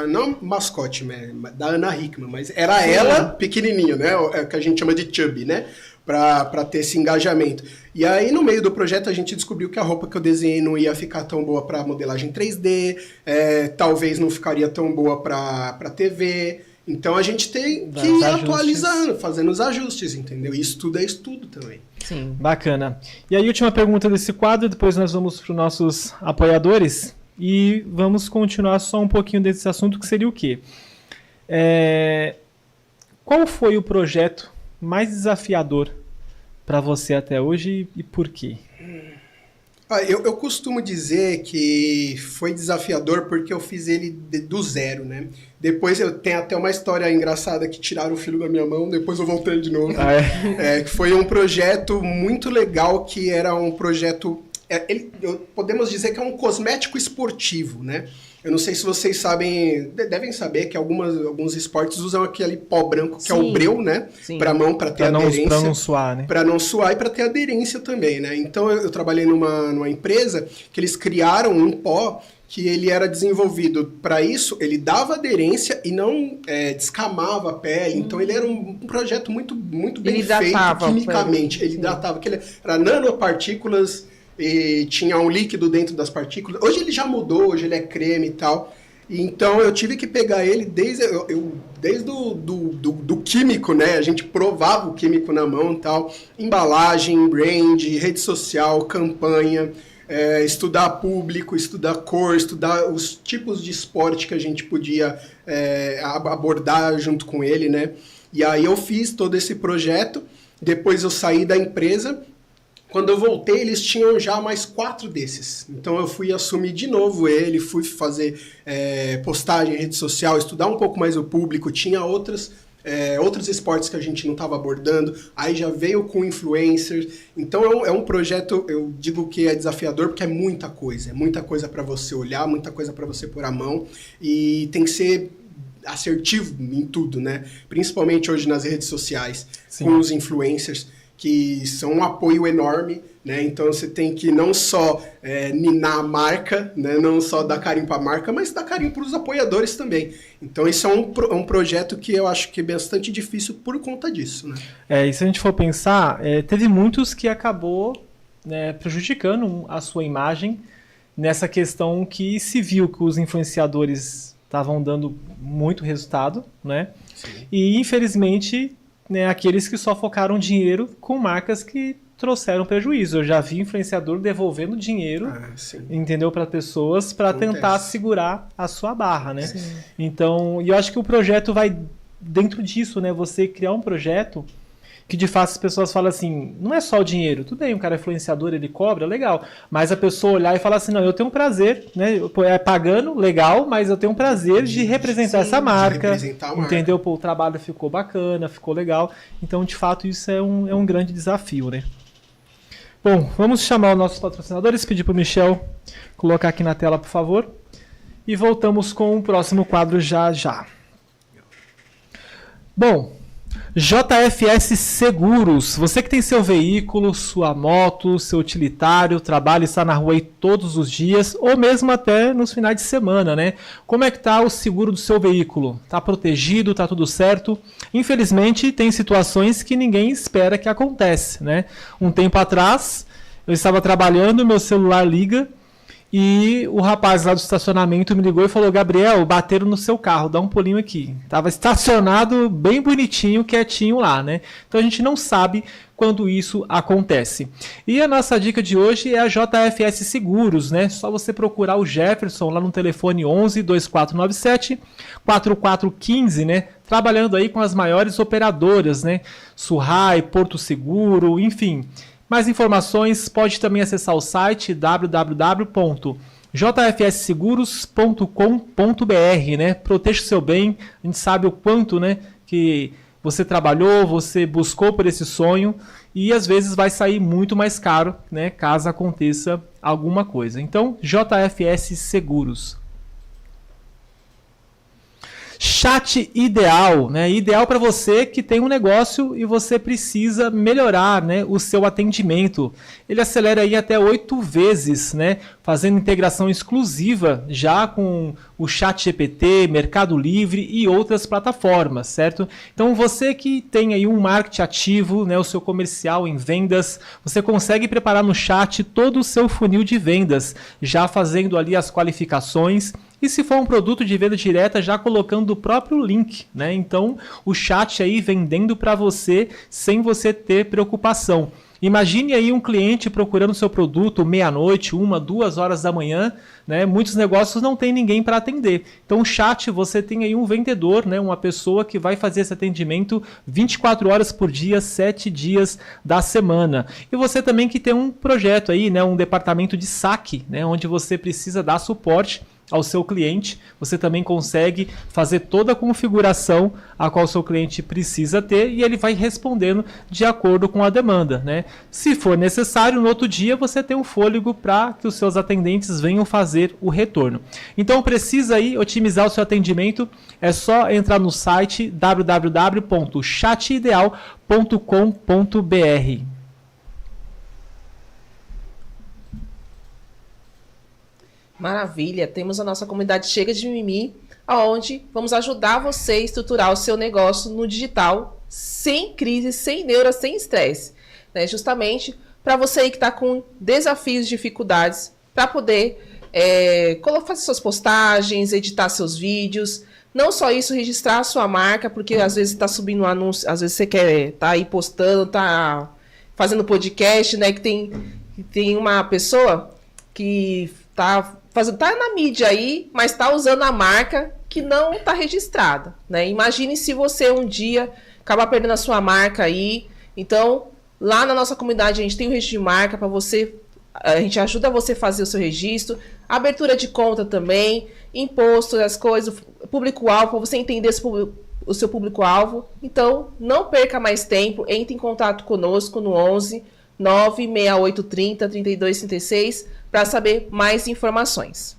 não mascote, né, da Ana Hickman, mas era ela pequenininha, né? É que a gente chama de chubby, né? Para ter esse engajamento. E aí, no meio do projeto, a gente descobriu que a roupa que eu desenhei não ia ficar tão boa para modelagem 3D, talvez não ficaria tão boa para TV. Então, a gente tem que ir atualizando, fazendo os ajustes, entendeu? E isso tudo é estudo também. Sim. Bacana. E aí, última pergunta desse quadro, depois nós vamos para os nossos apoiadores e vamos continuar só um pouquinho desse assunto, que seria o quê? Qual foi o projeto mais desafiador para você até hoje e por quê? Eu costumo dizer que foi desafiador porque eu fiz ele do zero, né? Depois eu tenho até uma história engraçada que tiraram o filho da minha mão, depois eu voltei de novo. Que foi um projeto muito legal, que era um projeto... podemos dizer que é um cosmético esportivo, né? Eu não sei se vocês sabem, devem saber que alguns esportes usam aquele pó branco, que é o breu, né? Para a mão, para ter aderência. Para não suar, né? Para não suar e para ter aderência também, né? Então eu trabalhei numa empresa que eles criaram um pó que ele era desenvolvido para isso, ele dava aderência e não descamava a pele. Então ele era um projeto muito, muito bem feito quimicamente. Ele hidratava, que ele era nanopartículas... e tinha um líquido dentro das partículas. Hoje ele já mudou, hoje ele é creme e tal. Então eu tive que pegar ele desde do químico, né? A gente provava o químico na mão e tal. Embalagem, brand, rede social, campanha, estudar público, estudar cor, estudar os tipos de esporte que a gente podia abordar junto com ele, né? E aí eu fiz todo esse projeto. Depois eu saí da empresa. Quando eu voltei, eles tinham já mais 4 desses. Então eu fui assumir de novo ele, fui fazer postagem em rede social, estudar um pouco mais o público. Tinha outros esportes que a gente não estava abordando. Aí já veio com influencers. Então é um projeto, eu digo que é desafiador, porque é muita coisa para você olhar, muita coisa para você pôr a mão. E tem que ser assertivo em tudo, né? Principalmente hoje nas redes sociais, Sim. com os influencers, que são um apoio enorme, né? Então você tem que não só ninar a marca, né? Não só dar carinho para a marca, mas dar carinho para os apoiadores também. Então isso é um projeto que eu acho que é bastante difícil por conta disso, né? E se a gente for pensar, teve muitos que acabou prejudicando a sua imagem nessa questão que se viu que os influenciadores estavam dando muito resultado, né? Sim. E infelizmente... aqueles que só focaram dinheiro com marcas que trouxeram prejuízo. Eu já vi influenciador devolvendo dinheiro, entendeu, para pessoas para tentar segurar a sua barra, né? Sim. Então, e eu acho que o projeto vai dentro disso, né? Você criar um projeto que de fato as pessoas falam assim, não é só o dinheiro, tudo bem, um cara é influenciador, ele cobra, legal, mas a pessoa olhar e falar assim, não, eu tenho um prazer, né, pagando, legal, mas eu tenho um prazer de representar essa marca, entendeu? Pô, o trabalho ficou bacana, ficou legal, então de fato isso é um grande desafio, né? Bom, vamos chamar os nossos patrocinadores, pedir para o Michel colocar aqui na tela, por favor, e voltamos com o próximo quadro já. Bom, JFS Seguros, você que tem seu veículo, sua moto, seu utilitário, trabalha e está na rua aí todos os dias, ou mesmo até nos finais de semana, né? Como é que está o seguro do seu veículo? Está protegido? Está tudo certo? Infelizmente, tem situações que ninguém espera que aconteça, né? Um tempo atrás, eu estava trabalhando, meu celular liga, e o rapaz lá do estacionamento me ligou e falou, Gabriel, bateram no seu carro, dá um pulinho aqui. Estava estacionado bem bonitinho, quietinho lá, né? Então a gente não sabe quando isso acontece. E a nossa dica de hoje é a JFS Seguros, né? Só você procurar o Jefferson lá no telefone 11 2497 4415, né? Trabalhando aí com as maiores operadoras, né? Surrai, Porto Seguro, enfim... Mais informações, pode também acessar o site www.jfsseguros.com.br, né? Proteja o seu bem, a gente sabe o quanto, né, que você trabalhou, você buscou por esse sonho e às vezes vai sair muito mais caro, né, caso aconteça alguma coisa. Então, JFS Seguros. Chat Ideal, né? Ideal para você que tem um negócio e você precisa melhorar, né, o seu atendimento. Ele acelera aí até 8 vezes, né, fazendo integração exclusiva já com o ChatGPT, Mercado Livre e outras plataformas, certo? Então você que tem aí um marketing ativo, né, o seu comercial em vendas, você consegue preparar no chat todo o seu funil de vendas, já fazendo ali as qualificações. E se for um produto de venda direta, já colocando o próprio link, né? Então o chat aí vendendo para você sem você ter preocupação. Imagine aí um cliente procurando seu produto meia-noite, 1, 2 horas da manhã, né? Muitos negócios não tem ninguém para atender. Então o chat, você tem aí um vendedor, né? Uma pessoa que vai fazer esse atendimento 24 horas por dia, 7 dias da semana. E você também que tem um projeto aí, né? Um departamento de saque, né? Onde você precisa dar suporte ao seu cliente, você também consegue fazer toda a configuração a qual o seu cliente precisa ter e ele vai respondendo de acordo com a demanda, né? Se for necessário, no outro dia você tem um fôlego para que os seus atendentes venham fazer o retorno. Então precisa aí otimizar o seu atendimento, é só entrar no site www.chatideal.com.br. Maravilha, temos a nossa comunidade Chega de Mimimi, onde vamos ajudar você a estruturar o seu negócio no digital, sem crise, sem neura, sem estresse, né? Justamente para você aí que está com desafios, dificuldades, para poder fazer suas postagens, editar seus vídeos, não só isso, registrar a sua marca, porque às vezes está subindo um anúncio, às vezes você quer tá aí postando, tá fazendo podcast, né? Que tem uma pessoa que tá na mídia aí, mas tá usando a marca que não tá registrada, né? Imagine se você um dia acabar perdendo a sua marca aí. Então, lá na nossa comunidade a gente tem o registro de marca para você, a gente ajuda você a fazer o seu registro, abertura de conta também, imposto, as coisas, público-alvo, para você entender o seu público-alvo. Então, não perca mais tempo, entre em contato conosco no 11 96830 3236 para saber mais informações.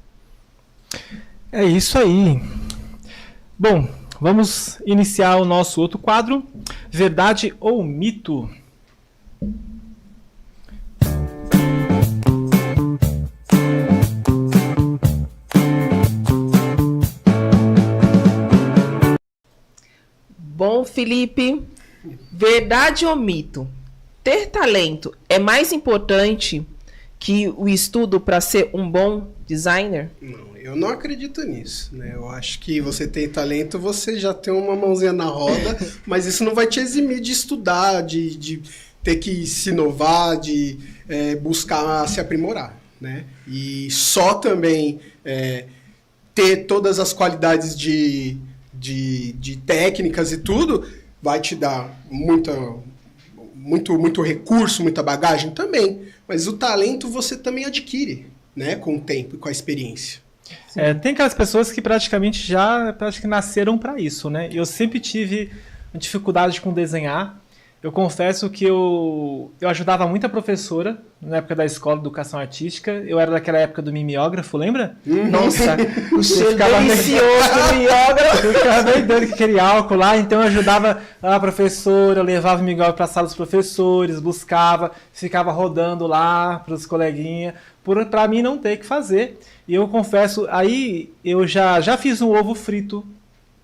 É isso aí. Bom, vamos iniciar o nosso outro quadro, Verdade ou Mito? Bom, Felipe, verdade ou mito? Ter talento é mais importante que o estudo para ser um bom designer? Não, eu não acredito nisso, né? Eu acho que você tem talento, você já tem uma mãozinha na roda, mas isso não vai te eximir de estudar, de ter que se inovar, de buscar se aprimorar, né? E só também ter todas as qualidades de técnicas e tudo vai te dar muito recurso, muita bagagem também, mas o talento você também adquire, né, com o tempo e com a experiência. Tem aquelas pessoas que praticamente nasceram para isso, né? Eu sempre tive dificuldade com desenhar. Eu confesso que eu ajudava muito a professora na época da escola de educação artística. Eu era daquela época do mimeógrafo, lembra? Nossa, o cheiro delicioso do mimeógrafo. Eu ficava bem doido com aquele álcool lá, então eu ajudava a professora, eu levava o mimeógrafo para a sala dos professores, buscava, ficava rodando lá para os coleguinhas, para mim não ter que fazer. E eu confesso, aí eu já fiz um ovo frito,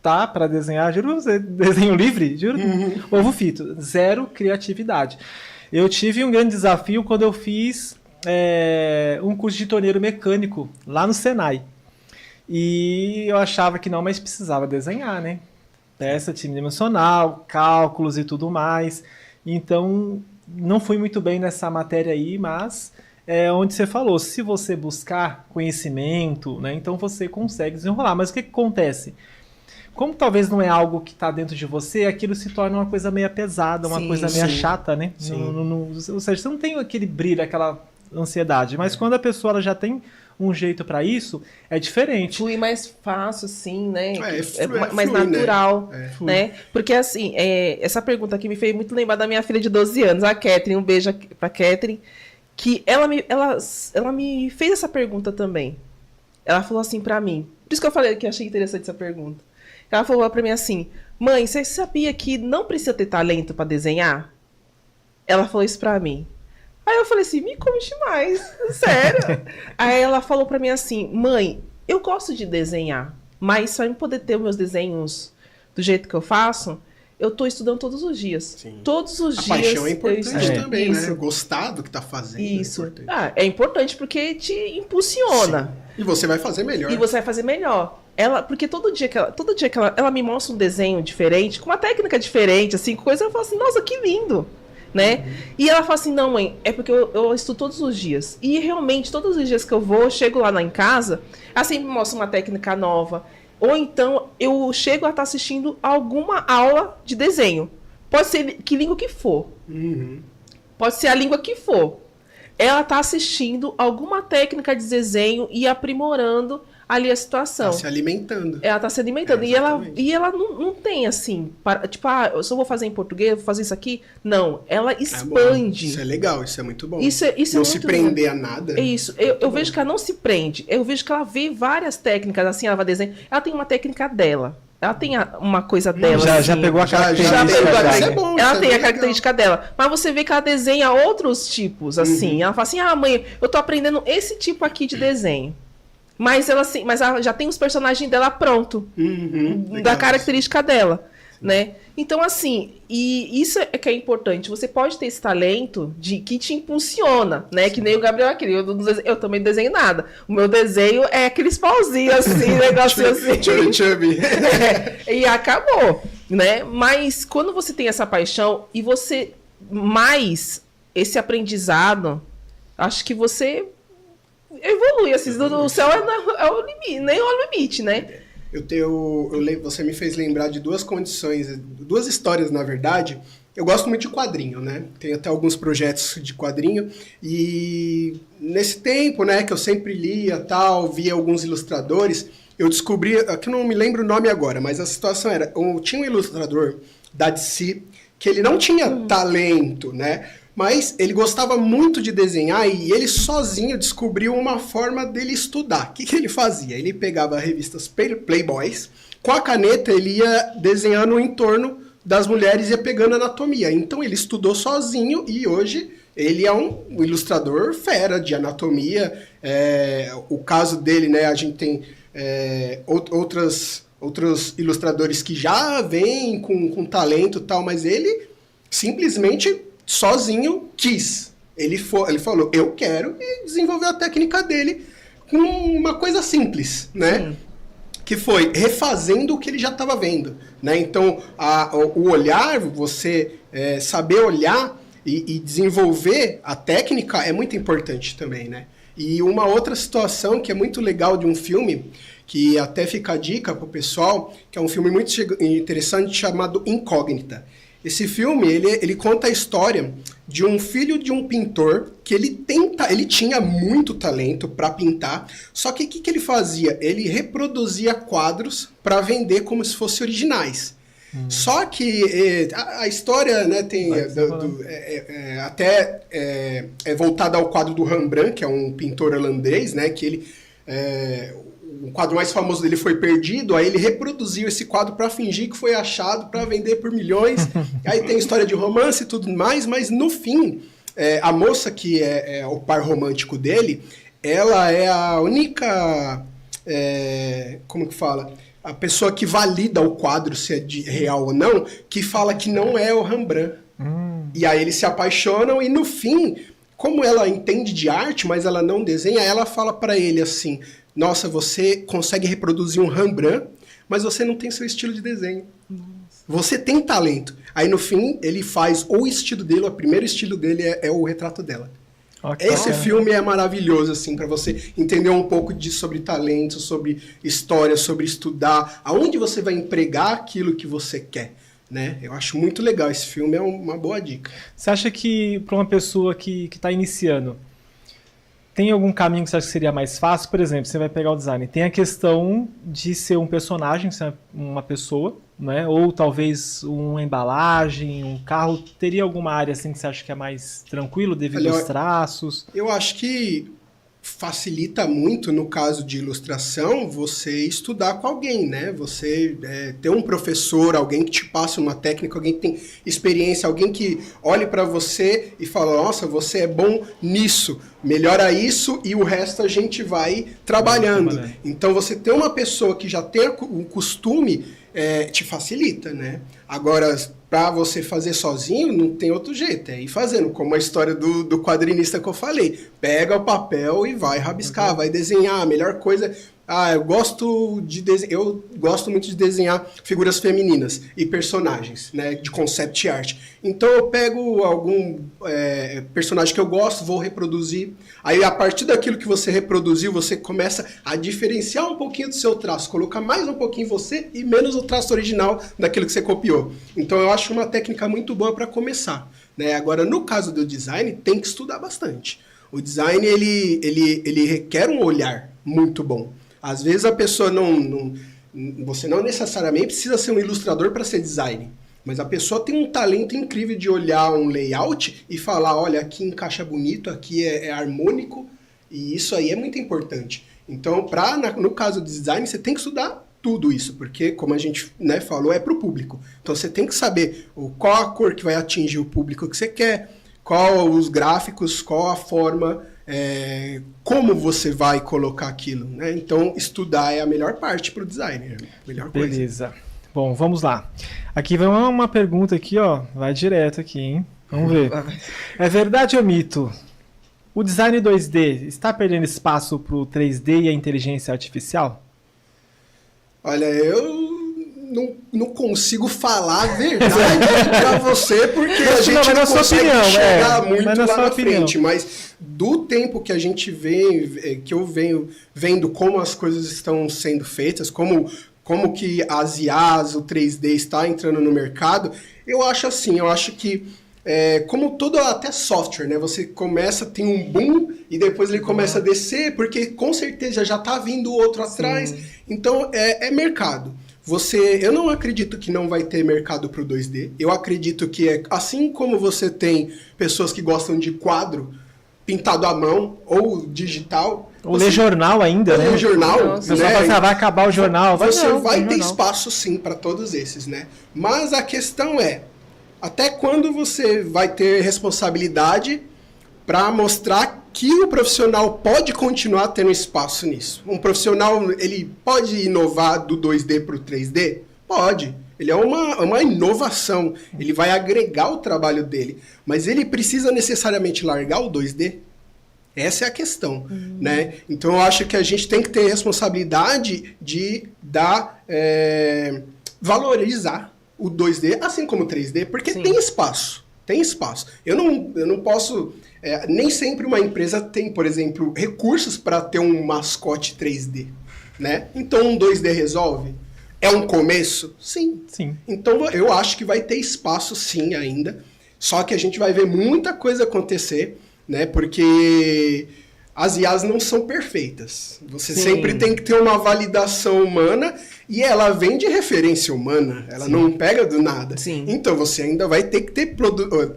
tá, para desenhar, juro pra você, desenho livre, juro, ovo frito, zero criatividade. Eu tive um grande desafio quando eu fiz um curso de torneiro mecânico lá no Senai. E eu achava que não, mas precisava desenhar, né? Peça tridimensional, cálculos e tudo mais. Então, não fui muito bem nessa matéria aí, mas onde você falou, se você buscar conhecimento, né, então você consegue desenrolar. Mas o que acontece? Como talvez não é algo que está dentro de você, aquilo se torna uma coisa meio pesada, uma coisa meio chata, né? Ou seja, você não tem aquele brilho, aquela ansiedade. Mas quando a pessoa ela já tem um jeito para isso, é diferente. Flui mais fácil, assim, né? flui, Mais natural, né? Porque, assim, essa pergunta aqui me fez muito lembrar da minha filha de 12 anos, a Catherine. Um beijo pra Catherine. Que ela me fez essa pergunta também. Ela falou assim pra mim. Por isso que eu falei que eu achei interessante essa pergunta. Ela falou pra mim assim: mãe, você sabia que não precisa ter talento pra desenhar? Ela falou isso pra mim. Aí eu falei assim: me conte mais, sério. Aí ela falou pra mim assim: mãe, eu gosto de desenhar, mas para eu poder ter os meus desenhos do jeito que eu faço, eu tô estudando todos os dias. Sim. Todos os A dias. paixão é importante eu estudo. também, né? Isso. Gostar do que tá fazendo. Isso. É importante. É importante porque te impulsiona. Sim. E você vai fazer melhor. E você vai fazer melhor. Porque todo dia que ela me mostra um desenho diferente, com uma técnica diferente, assim, coisa, eu falo assim, nossa, que lindo, né? E ela fala assim, não, mãe, é porque eu estudo todos os dias. E realmente, todos os dias que eu chego lá em casa, ela sempre me mostra uma técnica nova. Ou então, eu chego a estar assistindo alguma aula de desenho. Pode ser que língua que for. Pode ser a língua que for. Ela está assistindo alguma técnica de desenho e aprimorando ali a situação. Tá se alimentando. Ela está se alimentando. Exatamente. E ela não tem assim, tipo, eu só vou fazer em português, vou fazer isso aqui. Não, ela expande. Isso é legal, isso é muito bom. Isso é não muito se prender a nada. É isso. Eu vejo que ela não se prende. Eu vejo que ela vê várias técnicas, assim, ela vai desenhar. Ela tem uma técnica dela. Ela tem uma coisa dela. Já assim. pegou a característica. Já pegou a Isso é bom, ela isso é tem a bem característica dela. Mas você vê que ela desenha outros tipos, assim. Ela fala assim, mãe, eu tô aprendendo esse tipo aqui de desenho. Mas ela já tem os personagens dela pronto. Da Legal. característica dela, né? Então, assim, e isso é que é importante. Você pode ter esse talento que te impulsiona, né? Que nem o Gabriel aquele. Eu também desenho nada. O meu desenho é aqueles pauzinhos assim, negócio assim. Chubby. E acabou, né? Mas quando você tem essa paixão e você mais esse aprendizado, acho que você evolui. Assim, o céu é o limite, nem o limite, né? Você me fez lembrar de duas condições, duas histórias, na verdade. Eu gosto muito de quadrinho, né? Tenho até alguns projetos de quadrinho. E nesse tempo, né, que eu sempre lia, tal, via alguns ilustradores, eu descobri, que eu não me lembro o nome agora, mas a situação era, tinha um ilustrador da DC que ele não tinha talento, né? Mas ele gostava muito de desenhar e ele sozinho descobriu uma forma dele estudar. O que ele fazia? Ele pegava revistas Playboys, com a caneta ele ia desenhando o entorno das mulheres e ia pegando anatomia. Então ele estudou sozinho e hoje ele é um ilustrador fera de anatomia. O caso dele, né, a gente tem outros ilustradores que já vêm com talento e tal, mas ele simplesmente sozinho quis. Ele falou, eu quero, e desenvolveu a técnica dele com uma coisa simples, né? Sim. Que foi refazendo o que ele já estava vendo, né? Então, o olhar, você saber olhar e desenvolver a técnica é muito importante também, né? E uma outra situação que é muito legal de um filme, que até fica a dica pro pessoal, que é um filme muito interessante chamado Incógnita. Esse filme, ele conta a história de um filho de um pintor que ele tinha muito talento para pintar, só que o que ele fazia? Ele reproduzia quadros para vender como se fossem originais. Só que a história, né, tem até voltada ao quadro do Rembrandt, que é um pintor holandês, né, que ele... o quadro mais famoso dele foi perdido, aí ele reproduziu esse quadro para fingir que foi achado, para vender por milhões. Aí tem história de romance e tudo mais, mas no fim, a moça que é o par romântico dele, ela é a única... como que fala? A pessoa que valida o quadro, se é real ou não, que fala que não é o Rembrandt. E aí eles se apaixonam e no fim, como ela entende de arte, mas ela não desenha, ela fala para ele assim... Nossa, você consegue reproduzir um Rembrandt, mas você não tem seu estilo de desenho. Nossa. Você tem talento. Aí, no fim, ele faz o estilo dele, o primeiro estilo dele é o retrato dela. Okay. Esse filme é maravilhoso, assim, para você entender um pouco sobre talento, sobre história, sobre estudar, aonde você vai empregar aquilo que você quer. Né? Eu acho muito legal esse filme, é uma boa dica. Você acha que, para uma pessoa que está iniciando, tem algum caminho que você acha que seria mais fácil? Por exemplo, você vai pegar o design. Tem a questão de ser um personagem, ser uma pessoa, né? Ou talvez uma embalagem, um carro. Teria alguma área assim que você acha que é mais tranquilo devido aos traços? Eu acho que facilita muito, no caso de ilustração, você estudar com alguém, né? Você ter um professor, alguém que te passe uma técnica, alguém que tem experiência, alguém que olhe para você e fala, nossa, você é bom nisso, melhora isso e o resto a gente vai trabalhando. Então, você ter uma pessoa que já tem um costume, te facilita, né? Agora, para você fazer sozinho, não tem outro jeito, é ir fazendo, como a história do quadrinista que eu falei. Pega o papel e vai rabiscar, vai desenhar. A melhor coisa... eu gosto muito de desenhar figuras femininas e personagens, né, de concept art. Então eu pego algum personagem que eu gosto, vou reproduzir. Aí a partir daquilo que você reproduziu, você começa a diferenciar um pouquinho do seu traço, colocar mais um pouquinho você e menos o traço original daquilo que você copiou. Então eu acho uma técnica muito boa para começar, né? Agora, no caso do design, tem que estudar bastante. O design, ele requer um olhar muito bom. Às vezes a pessoa você não necessariamente precisa ser um ilustrador para ser designer, mas a pessoa tem um talento incrível de olhar um layout e falar, olha, aqui encaixa bonito, aqui é harmônico, e isso aí é muito importante. Então, no caso do design, você tem que estudar tudo isso, porque, como a gente, né, falou, é para o público. Então, você tem que saber qual a cor que vai atingir o público que você quer, qual os gráficos, qual a forma... como você vai colocar aquilo, né? Então, estudar é a melhor parte para o designer. Melhor coisa. Beleza. Bom, vamos lá. Aqui vai uma pergunta aqui, ó. Vai direto aqui, hein? Vamos ver. É verdade ou mito? O design 2D está perdendo espaço para o 3D e a inteligência artificial? Olha, eu não consigo falar a verdade para você, porque a gente não consegue chegar muito lá na frente. Mas do tempo que a gente que eu venho vendo como as coisas estão sendo feitas, como que as IAs, o 3D está entrando no mercado, eu acho assim, que como todo até software, né? Você tem um boom e depois ele começa a descer, porque com certeza já está vindo outro atrás. Sim. Então, é mercado. Eu não acredito que não vai ter mercado para o 2D. Eu acredito que assim como você tem pessoas que gostam de quadro pintado à mão ou digital... Ou ler jornal ainda, né? Ler jornal, né? Vai acabar o jornal. Você vai ter espaço, sim, para todos esses, né? Mas a questão é, até quando você vai ter responsabilidade para mostrar que o profissional pode continuar tendo espaço nisso? Um profissional, ele pode inovar do 2D para o 3D? Pode. Ele é uma inovação. Ele vai agregar o trabalho dele. Mas ele precisa necessariamente largar o 2D? Essa é a questão, né? Então, eu acho que a gente tem que ter responsabilidade de valorizar o 2D, assim como o 3D, porque tem espaço. Tem espaço. Eu não posso... nem sempre uma empresa tem, por exemplo, recursos para ter um mascote 3D, né? Então, um 2D resolve? É um começo? Sim. Então, eu acho que vai ter espaço, sim, ainda. Só que a gente vai ver muita coisa acontecer, né? Porque as IAs não são perfeitas. Você sempre tem que ter uma validação humana e ela vem de referência humana. Ela não pega do nada. Sim. Então, você ainda vai ter que ter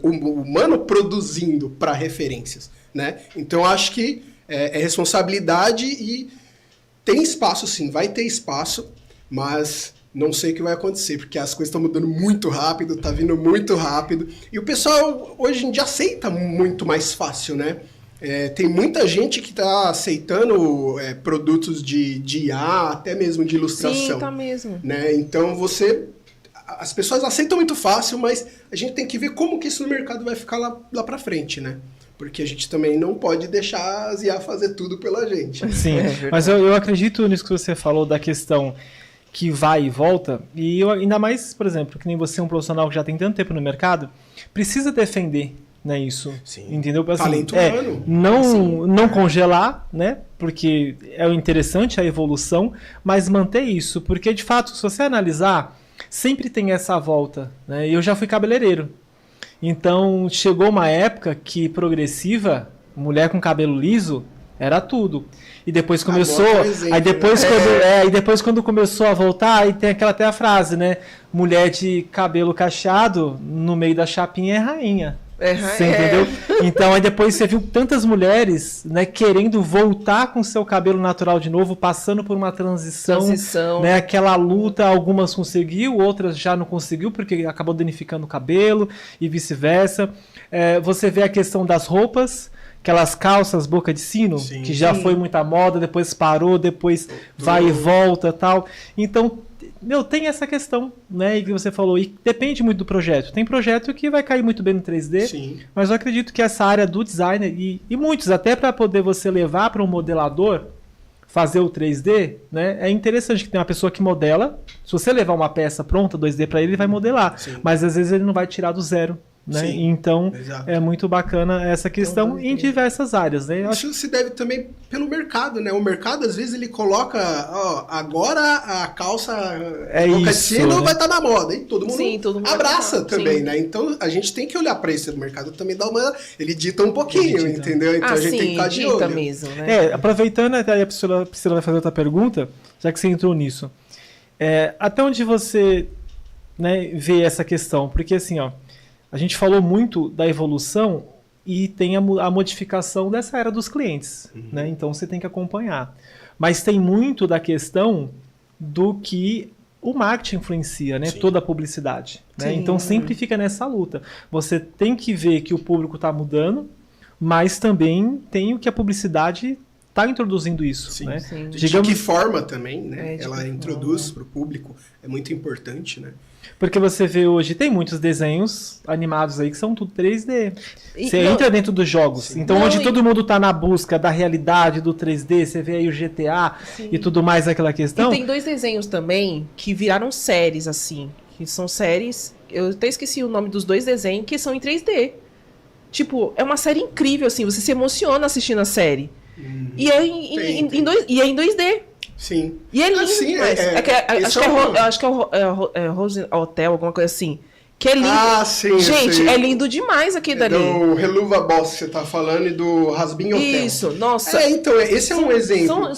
o humano produzindo para referências, né? Então, acho que é responsabilidade e tem espaço, sim. Vai ter espaço, mas não sei o que vai acontecer, porque as coisas estão mudando muito rápido, tá vindo muito rápido. E o pessoal hoje em dia aceita muito mais fácil, né? Tem muita gente que está aceitando produtos de IA, até mesmo de ilustração. Sim, tá mesmo. Né? Então, as pessoas aceitam muito fácil, mas a gente tem que ver como que isso no mercado vai ficar lá para frente, né? Porque a gente também não pode deixar as IA fazer tudo pela gente. Sim, mas eu acredito nisso que você falou da questão que vai e volta, e eu, ainda mais, por exemplo, que nem você é um profissional que já tem tanto tempo no mercado, precisa defender, né, isso. Sim. Entendeu? Assim, talento humano. Não congelar, né? Porque é interessante a evolução, mas manter isso, porque de fato, se você analisar, sempre tem essa volta, né? Eu já fui cabeleireiro. Então, chegou uma época que progressiva, mulher com cabelo liso, era tudo. E depois começou... Aí depois quando começou a voltar, aí tem até a frase, né? Mulher de cabelo cacheado, no meio da chapinha é rainha. Você entendeu? Então, aí depois você viu tantas mulheres, né, querendo voltar com seu cabelo natural de novo, passando por uma transição. Né, aquela luta, algumas conseguiu, outras já não conseguiu, porque acabou danificando o cabelo e vice-versa. Você vê a questão das roupas, aquelas calças boca de sino, Sim. que já foi muita moda, depois parou, depois vai e volta e tal. Então, tem essa questão, né, que você falou, e depende muito do projeto. Tem projeto que vai cair muito bem no 3D, Sim. mas eu acredito que essa área do designer, e muitos, até para poder você levar para um modelador, fazer o 3D, né, é interessante que tem uma pessoa que modela, se você levar uma peça pronta, 2D para ele vai modelar, Sim. mas às vezes ele não vai tirar do zero. Né? Sim, então exato. é muito bacana essa questão em diversas áreas, né? Isso se deve também pelo mercado, né? O mercado às vezes ele coloca, agora a calça boca de sino, né, vai estar na moda, e todo mundo abraça também, né? Então a gente tem que olhar para isso, o mercado também dá ele dita um pouquinho, entendeu? Então a gente tem que ficar de olho. Mesmo, né? Aproveitando, até a Priscila vai fazer outra pergunta, já que você entrou nisso. Até onde você, né, vê essa questão? Porque assim, a gente falou muito da evolução e tem a modificação dessa era dos clientes, né? Então você tem que acompanhar. Mas tem muito da questão do que o marketing influencia, né? Toda a publicidade. Né? Então sempre fica nessa luta. Você tem que ver que o público está mudando, mas também tem o que a publicidade está introduzindo isso. Sim. Né? Sim. De que forma também, né? Ela introduz para o público, é muito importante, né? Porque você vê hoje, tem muitos desenhos animados aí que são tudo 3D. Você entra dentro dos jogos. Sim. Então, onde todo mundo tá na busca da realidade do 3D, você vê aí o GTA e tudo mais, aquela questão. E tem 2 desenhos também que viraram séries, assim. Que são séries... Eu até esqueci o nome dos 2 desenhos, que são em 3D. Tipo, é uma série incrível, assim. Você se emociona assistindo a série. E é em 2D. Sim. E é lindo demais. Acho que é Rose Hotel, alguma coisa assim. Que é lindo. Ah, sim. Gente, é lindo demais aqui dali. Do Reluva Boss que você tá falando e do Rasbin Hotel. Isso, nossa. Então, esse é um exemplo.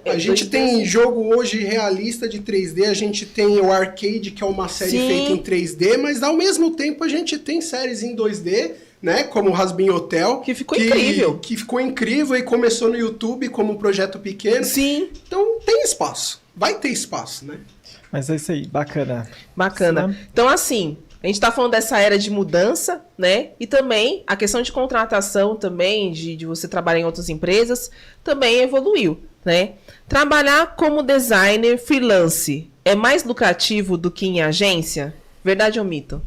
A gente tem jogo hoje realista de 3D, a gente tem o Arcade, que é uma série feita em 3D, mas ao mesmo tempo a gente tem séries em 2D, né, como o Rasbin Hotel, que ficou incrível. Que ficou incrível e começou no YouTube como um projeto pequeno. Sim. Então tem espaço. Vai ter espaço, né? Mas é isso aí, bacana. Bacana. Então, assim, a gente tá falando dessa era de mudança, né? E também a questão de contratação também, de você trabalhar em outras empresas, também evoluiu, né? Trabalhar como designer freelance é mais lucrativo do que em agência? Verdade ou mito?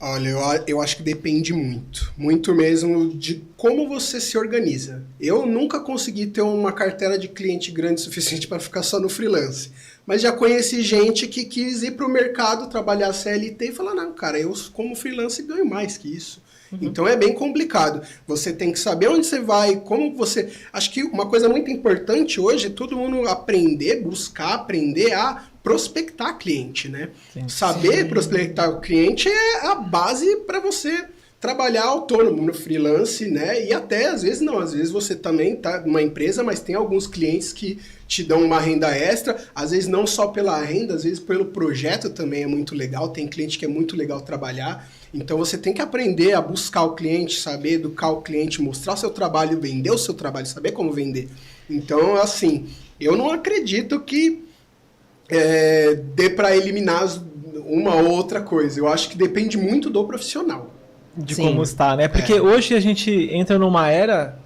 Olha, eu acho que depende muito. Muito mesmo de como você se organiza. Eu nunca consegui ter uma carteira de cliente grande o suficiente para ficar só no freelance. Mas já conheci gente que quis ir para o mercado, trabalhar CLT e falar, não, cara, eu como freelance ganho mais que isso. Então é bem complicado. Você tem que saber onde você vai, como você... Acho que uma coisa muito importante hoje é todo mundo buscar aprender a prospectar cliente, né? Saber prospectar o cliente é a base para você trabalhar autônomo no freelance, né? E até, às vezes você também tá numa empresa, mas tem alguns clientes que te dão uma renda extra, às vezes não só pela renda, às vezes pelo projeto também é muito legal, tem cliente que é muito legal trabalhar, então você tem que aprender a buscar o cliente, saber educar o cliente, mostrar o seu trabalho, vender o seu trabalho, saber como vender. Então, assim, eu não acredito que dê para eliminar uma ou outra coisa, eu acho que depende muito do profissional. De como está, né? Porque hoje a gente entra numa era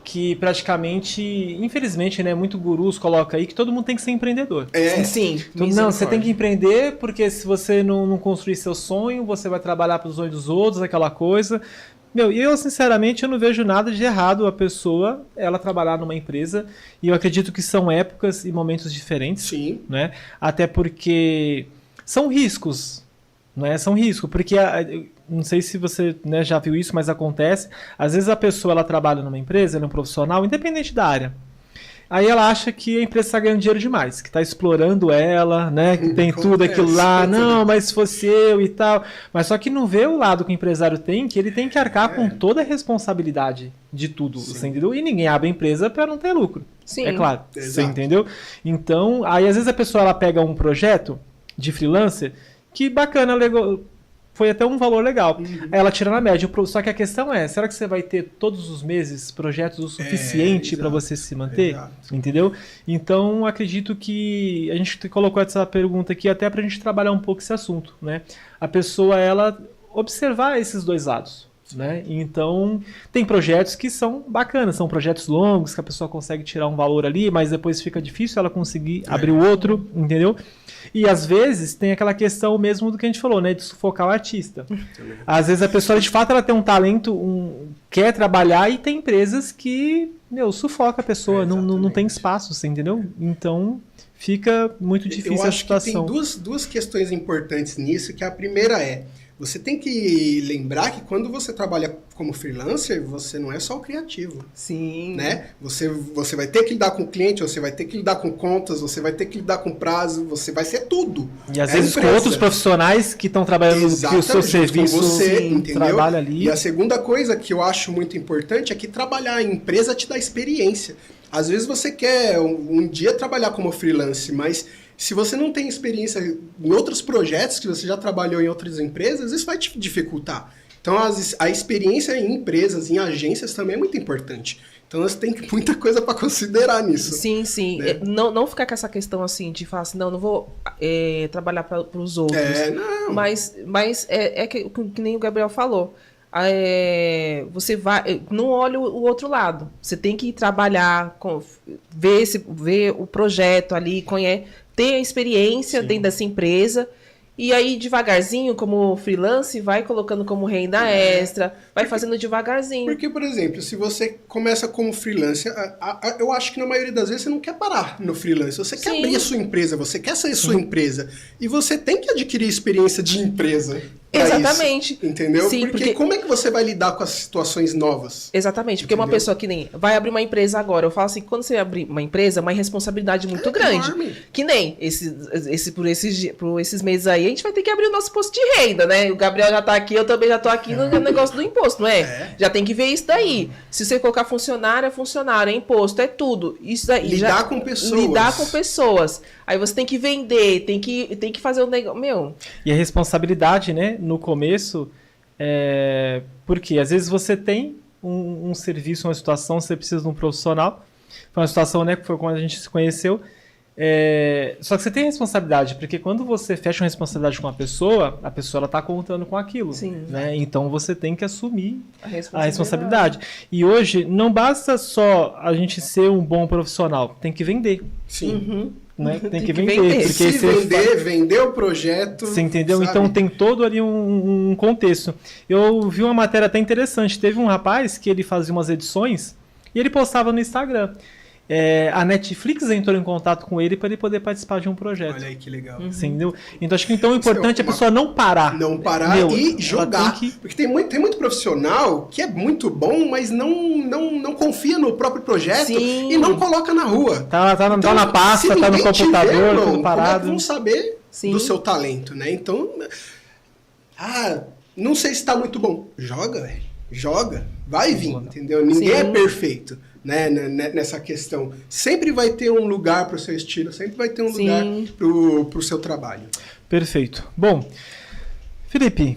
que praticamente, infelizmente, né, muito gurus coloca aí que todo mundo tem que ser empreendedor. Sim. Não, você tem que empreender porque se você não construir seu sonho, você vai trabalhar para os sonhos dos outros, aquela coisa. E eu, sinceramente, eu não vejo nada de errado a pessoa, ela trabalhar numa empresa, e eu acredito que são épocas e momentos diferentes. Sim. Né? Até porque são riscos, né? São riscos, porque não sei se você, né, já viu isso, mas acontece. Às vezes a pessoa ela trabalha numa empresa, ela é um profissional, independente da área. Aí ela acha que a empresa está ganhando dinheiro demais, que está explorando ela, né? Que tem tudo aquilo lá. Não, mas se fosse eu e tal. Mas só que não vê o lado que o empresário tem, que ele tem que arcar com toda a responsabilidade de tudo. Você entendeu? E ninguém abre a empresa para não ter lucro. Sim. É claro. Exato. Você entendeu? Então, aí às vezes a pessoa ela pega um projeto de freelancer que bacana, legal. foi até um valor legal. Aí ela tira na média. Só que a questão é, será que você vai ter todos os meses projetos o suficiente para você se manter? Exato. Entendeu? Então, acredito que a gente colocou essa pergunta aqui até para a gente trabalhar um pouco esse assunto, né? A pessoa, ela observar esses dois lados, né? Então, tem projetos que são bacanas, são projetos longos, que a pessoa consegue tirar um valor ali, mas depois fica difícil ela conseguir abrir o outro, entendeu? E às vezes tem aquela questão mesmo do que a gente falou, né? De sufocar o artista. Às vezes a pessoa, de fato, ela tem um talento, quer trabalhar, e tem empresas que, sufoca a pessoa, não tem espaço, você entendeu? Então, fica muito difícil a situação. Eu acho que tem duas questões importantes nisso, que a primeira é, você tem que lembrar que quando você trabalha como freelancer, você não é só o criativo. Sim. Né? Você vai ter que lidar com o cliente, você vai ter que lidar com contas, você vai ter que lidar com prazo, você vai ser tudo. E às vezes com outros profissionais que estão trabalhando que o seu serviço, você, entendeu? Trabalha ali. E a segunda coisa que eu acho muito importante é que trabalhar em empresa te dá experiência. Às vezes você quer um dia trabalhar como freelance, mas se você não tem experiência em outros projetos que você já trabalhou em outras empresas, isso vai te dificultar. Então, a experiência em empresas, em agências também é muito importante. Então, você tem muita coisa para considerar nisso. Sim, sim. Né? Não ficar com essa questão assim de falar assim, não vou trabalhar para os outros. Não. Mas que nem o Gabriel falou. Você vai, não olha o outro lado. Você tem que trabalhar, ver o projeto ali, ter a experiência dentro dessa empresa. E aí, devagarzinho, como freelance, vai colocando como renda extra, vai fazendo devagarzinho. Porque, por exemplo, se você começa como freelancer, eu acho que na maioria das vezes você não quer parar no freelance. Você quer abrir a sua empresa, você quer ser sua empresa. E você tem que adquirir experiência de empresa. Exatamente. Isso, entendeu? Sim, porque como é que você vai lidar com as situações novas? Exatamente, porque uma pessoa que nem vai abrir uma empresa agora, eu falo assim, quando você abrir uma empresa, é uma responsabilidade muito grande. Enorme. Que nem por esses meses aí, a gente vai ter que abrir o nosso imposto de renda, né? O Gabriel já tá aqui, eu também já tô aqui no negócio do imposto, não é? Já tem que ver isso daí. Se você colocar funcionário, é imposto, é tudo. Isso daí, lidar com pessoas. Lidar com pessoas. Aí você tem que vender, tem que fazer o negócio. E a responsabilidade, né, no começo, porque às vezes você tem um serviço, uma situação, você precisa de um profissional. Foi uma situação, né, que foi quando a gente se conheceu. Só que você tem responsabilidade, porque quando você fecha uma responsabilidade com uma pessoa, a pessoa ela está contando com aquilo. Sim. Né? Então você tem que assumir a responsabilidade. E hoje não basta só a gente ser um bom profissional, tem que vender. Sim. Né? Tem que vender. Porque vender o projeto. Você entendeu? Sabe? Então tem todo ali um contexto. Eu vi uma matéria até interessante. Teve um rapaz que ele fazia umas edições e ele postava no Instagram. A Netflix entrou em contato com ele para ele poder participar de um projeto. Olha aí que legal. Entendeu? Então acho que então o importante é a pessoa não parar. Não parar e jogar. Porque tem muito profissional que é muito bom, mas não confia no próprio projeto. Sim. E não coloca na rua. Tá na pasta, tá no computador, tudo parado. Como é que vão saber do seu talento, né? Então, não sei se tá muito bom. Joga, velho. Joga. Vai vir, entendeu? Ninguém é perfeito. Né, nessa questão. Sempre vai ter um lugar para o seu estilo, sempre vai ter um lugar para o seu trabalho. Perfeito. Bom, Felipe,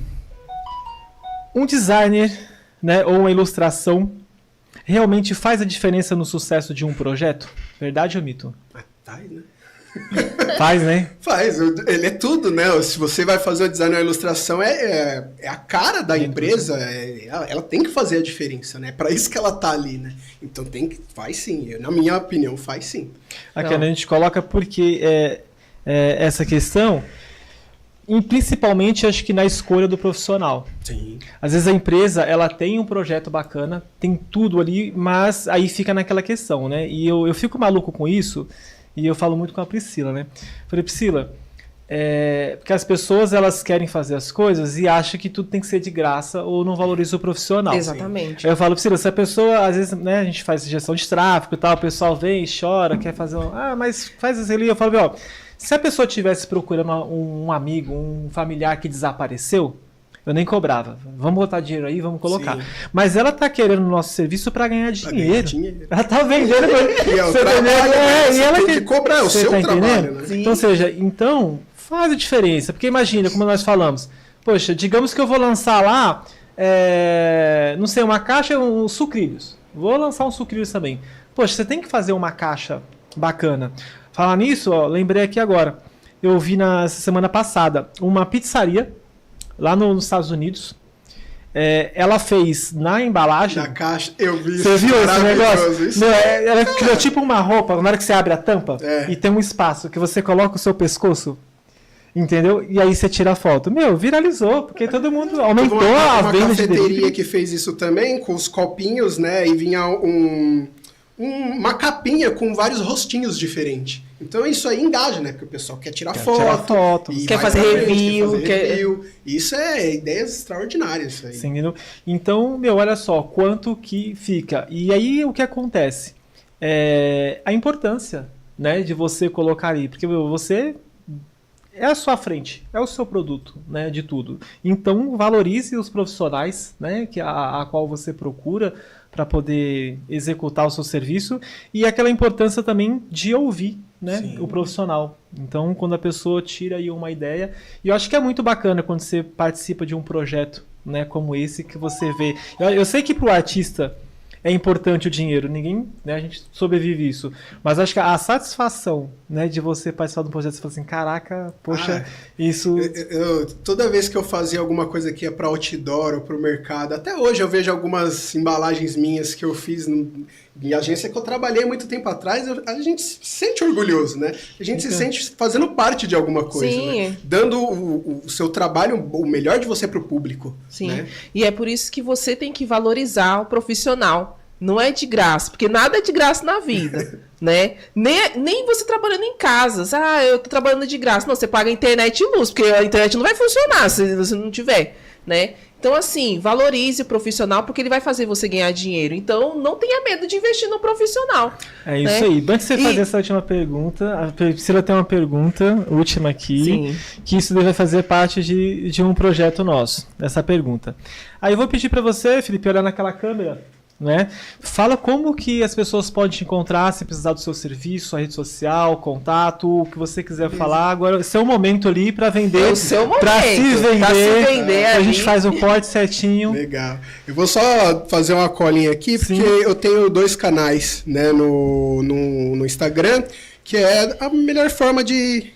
um designer, né, ou uma ilustração realmente faz a diferença no sucesso de um projeto? Verdade ou mito? Faz, né? Faz, né? Faz. Ele é tudo, né? Se você vai fazer o design ou a ilustração, é a cara da empresa. Ela tem que fazer a diferença, né? Para isso que ela tá ali, né? Então faz sim. Na minha opinião, faz sim. Aqui a gente coloca porque essa questão, e principalmente acho que na escolha do profissional. Sim. Às vezes a empresa ela tem um projeto bacana, tem tudo ali, mas aí fica naquela questão, né? E eu fico maluco com isso. E eu falo muito com a Priscila, né? Falei, Priscila, porque as pessoas elas querem fazer as coisas e acham que tudo tem que ser de graça ou não valoriza o profissional. Exatamente. Aí eu falo, Priscila, se a pessoa, às vezes, né, a gente faz gestão de tráfego e tal, o pessoal vem e chora, quer fazer mas faz isso ali. Eu falo, se a pessoa estivesse procurando um amigo, um familiar que desapareceu, eu nem cobrava. Vamos botar dinheiro aí, vamos colocar. Sim. Mas ela tá querendo o nosso serviço para ganhar dinheiro. Ela tá vendendo. E ela tem que cobrar, é o seu trabalho. Né? Então, ou seja, faz a diferença. Porque imagina, como nós falamos, Poxa, digamos que eu vou lançar lá, não sei, uma caixa, uns sucrilhos. Vou lançar uns sucrilhos também. Poxa, você tem que fazer uma caixa bacana. Falar nisso, ó, lembrei aqui agora. Eu vi na semana passada uma pizzaria lá nos Estados Unidos. Ela fez na embalagem. Na caixa, eu vi. Você viu esse negócio? Isso. Não, ela criou tipo uma roupa, na hora que você abre a tampa, e tem um espaço que você coloca o seu pescoço, entendeu? E aí você tira a foto. Meu, viralizou, porque todo mundo aumentou a venda de delivery. Uma cafeteria que fez isso também, com os copinhos, né? E vinha uma capinha com vários rostinhos diferentes. Então isso aí engaja, né? Porque o pessoal quer tirar foto. Quer fazer review. Isso é ideias extraordinárias. Isso aí. Sim, então, meu, olha só, quanto que fica. E aí o que acontece? A importância, né, de você colocar ali. Porque meu, você é a sua frente, é o seu produto, né, de tudo. Então valorize os profissionais, né, a qual você procura para poder executar o seu serviço, e aquela importância também de ouvir, né, o profissional. Então, quando a pessoa tira aí uma ideia, e eu acho que é muito bacana quando você participa de um projeto, né, como esse, que você vê. Eu sei que para o artista é importante o dinheiro, ninguém, né, a gente sobrevive isso, mas acho que a satisfação, né, de você participar de um projeto, você fala assim, caraca, poxa, isso... Toda vez que eu fazia alguma coisa que ia para outdoor ou para o mercado, até hoje eu vejo algumas embalagens minhas que eu fiz em agência que eu trabalhei muito tempo atrás, a gente se sente orgulhoso, né? A gente se sente fazendo parte de alguma coisa, né? Dando o seu trabalho, o melhor de você para o público. Sim, né? E é por isso que você tem que valorizar o profissional. Não é de graça, porque nada é de graça na vida, né? Nem você trabalhando em casas. Eu tô trabalhando de graça. Não, você paga a internet e luz, porque a internet não vai funcionar se você não tiver, né? Então, assim, valorize o profissional, porque ele vai fazer você ganhar dinheiro. Então, não tenha medo de investir no profissional. É isso aí. Antes de você fazer essa última pergunta, a Priscila tem uma pergunta, última aqui, Sim. que isso deve fazer parte de um projeto nosso, essa pergunta. Aí eu vou pedir para você, Felipe, olhar naquela câmera, né? Fala como que as pessoas podem te encontrar se precisar do seu serviço, sua rede social, contato, o que você quiser falar. Agora, seu momento ali para vender. É o seu momento. Para se vender. A gente ali. faz o corte certinho. Legal. Eu vou só fazer uma colinha aqui, porque eu tenho 2 canais, né, no Instagram, que é a melhor forma de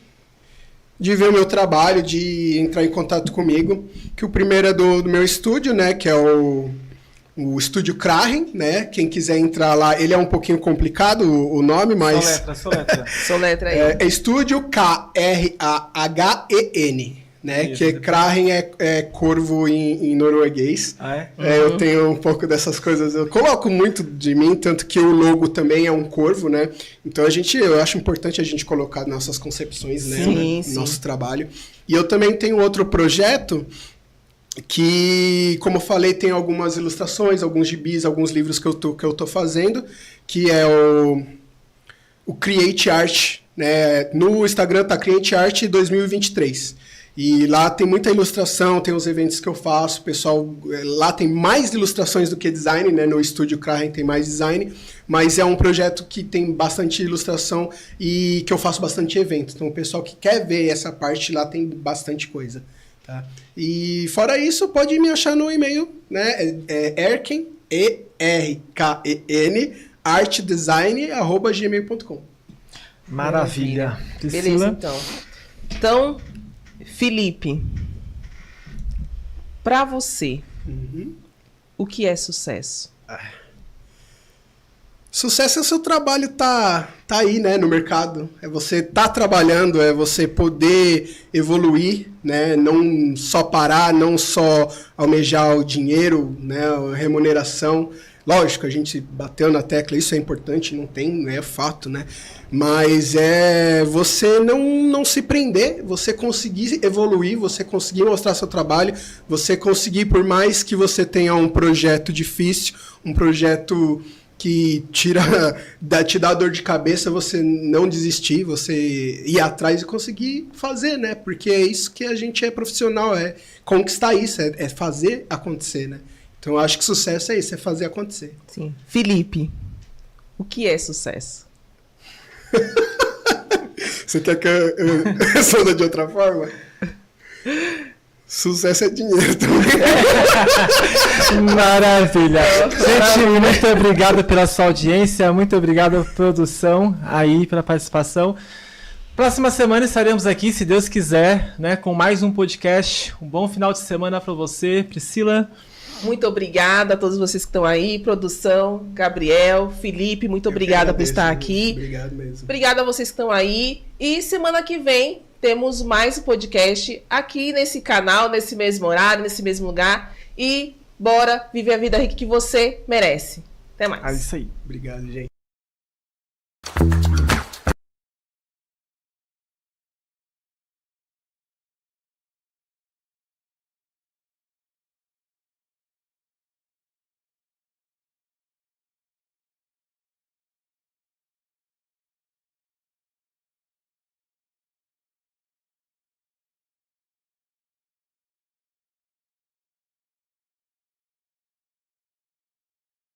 ver o meu trabalho, de entrar em contato comigo. Que o primeiro é do meu estúdio, né, que é o Estúdio Krahen, né? Quem quiser entrar lá, ele é um pouquinho complicado o nome, mas... Soletra. Soletra aí. É Estúdio Krahen, né? Isso, que Krahen é corvo em norueguês. Eu tenho um pouco dessas coisas. Eu coloco muito de mim, tanto que o logo também é um corvo, né? Então eu acho importante a gente colocar nossas concepções, né? No nosso trabalho. E eu também tenho outro projeto que, como eu falei, tem algumas ilustrações, alguns gibis, alguns livros que eu tô fazendo, que é o Create Art, né? No Instagram tá Create Art 2023. E lá tem muita ilustração, tem os eventos que eu faço, pessoal, lá tem mais ilustrações do que design, né? No Estúdio Krahen tem mais design, mas é um projeto que tem bastante ilustração e que eu faço bastante evento. Então o pessoal que quer ver essa parte lá tem bastante coisa. Tá? E fora isso, pode me achar no e-mail, né? Erken, ERKEN, artdesign@gmail.com. Maravilha. Beleza, então, Felipe, para você, o que é sucesso? Sucesso é o seu trabalho tá aí, né, no mercado. É você tá trabalhando, é você poder evoluir, né, não só parar, não só almejar o dinheiro, né, a remuneração. Lógico, a gente bateu na tecla, isso é importante, não é fato, né? Mas é você não se prender, você conseguir evoluir, você conseguir mostrar seu trabalho, você conseguir, por mais que você tenha um projeto difícil, um projeto que te dá dor de cabeça, você não desistir, você ir atrás e conseguir fazer, né? Porque é isso que a gente é profissional, é conquistar isso, é fazer acontecer, né? Então eu acho que sucesso é isso, é fazer acontecer. Sim. Felipe, o que é sucesso? Você quer que eu responda de outra forma? Sucesso é dinheiro também. Maravilha. Gente, muito obrigado pela sua audiência, muito obrigado, produção, aí, pela participação. Próxima semana estaremos aqui, se Deus quiser, né, com mais um podcast. Um bom final de semana para você, Priscila. Muito obrigada a todos vocês que estão aí, produção, Gabriel, Felipe, muito obrigada por estar aqui. Obrigado mesmo. Obrigada a vocês que estão aí. E semana que vem temos mais um podcast aqui nesse canal, nesse mesmo horário, nesse mesmo lugar. E bora viver a vida rica que você merece. Até mais. É isso aí. Obrigado, gente.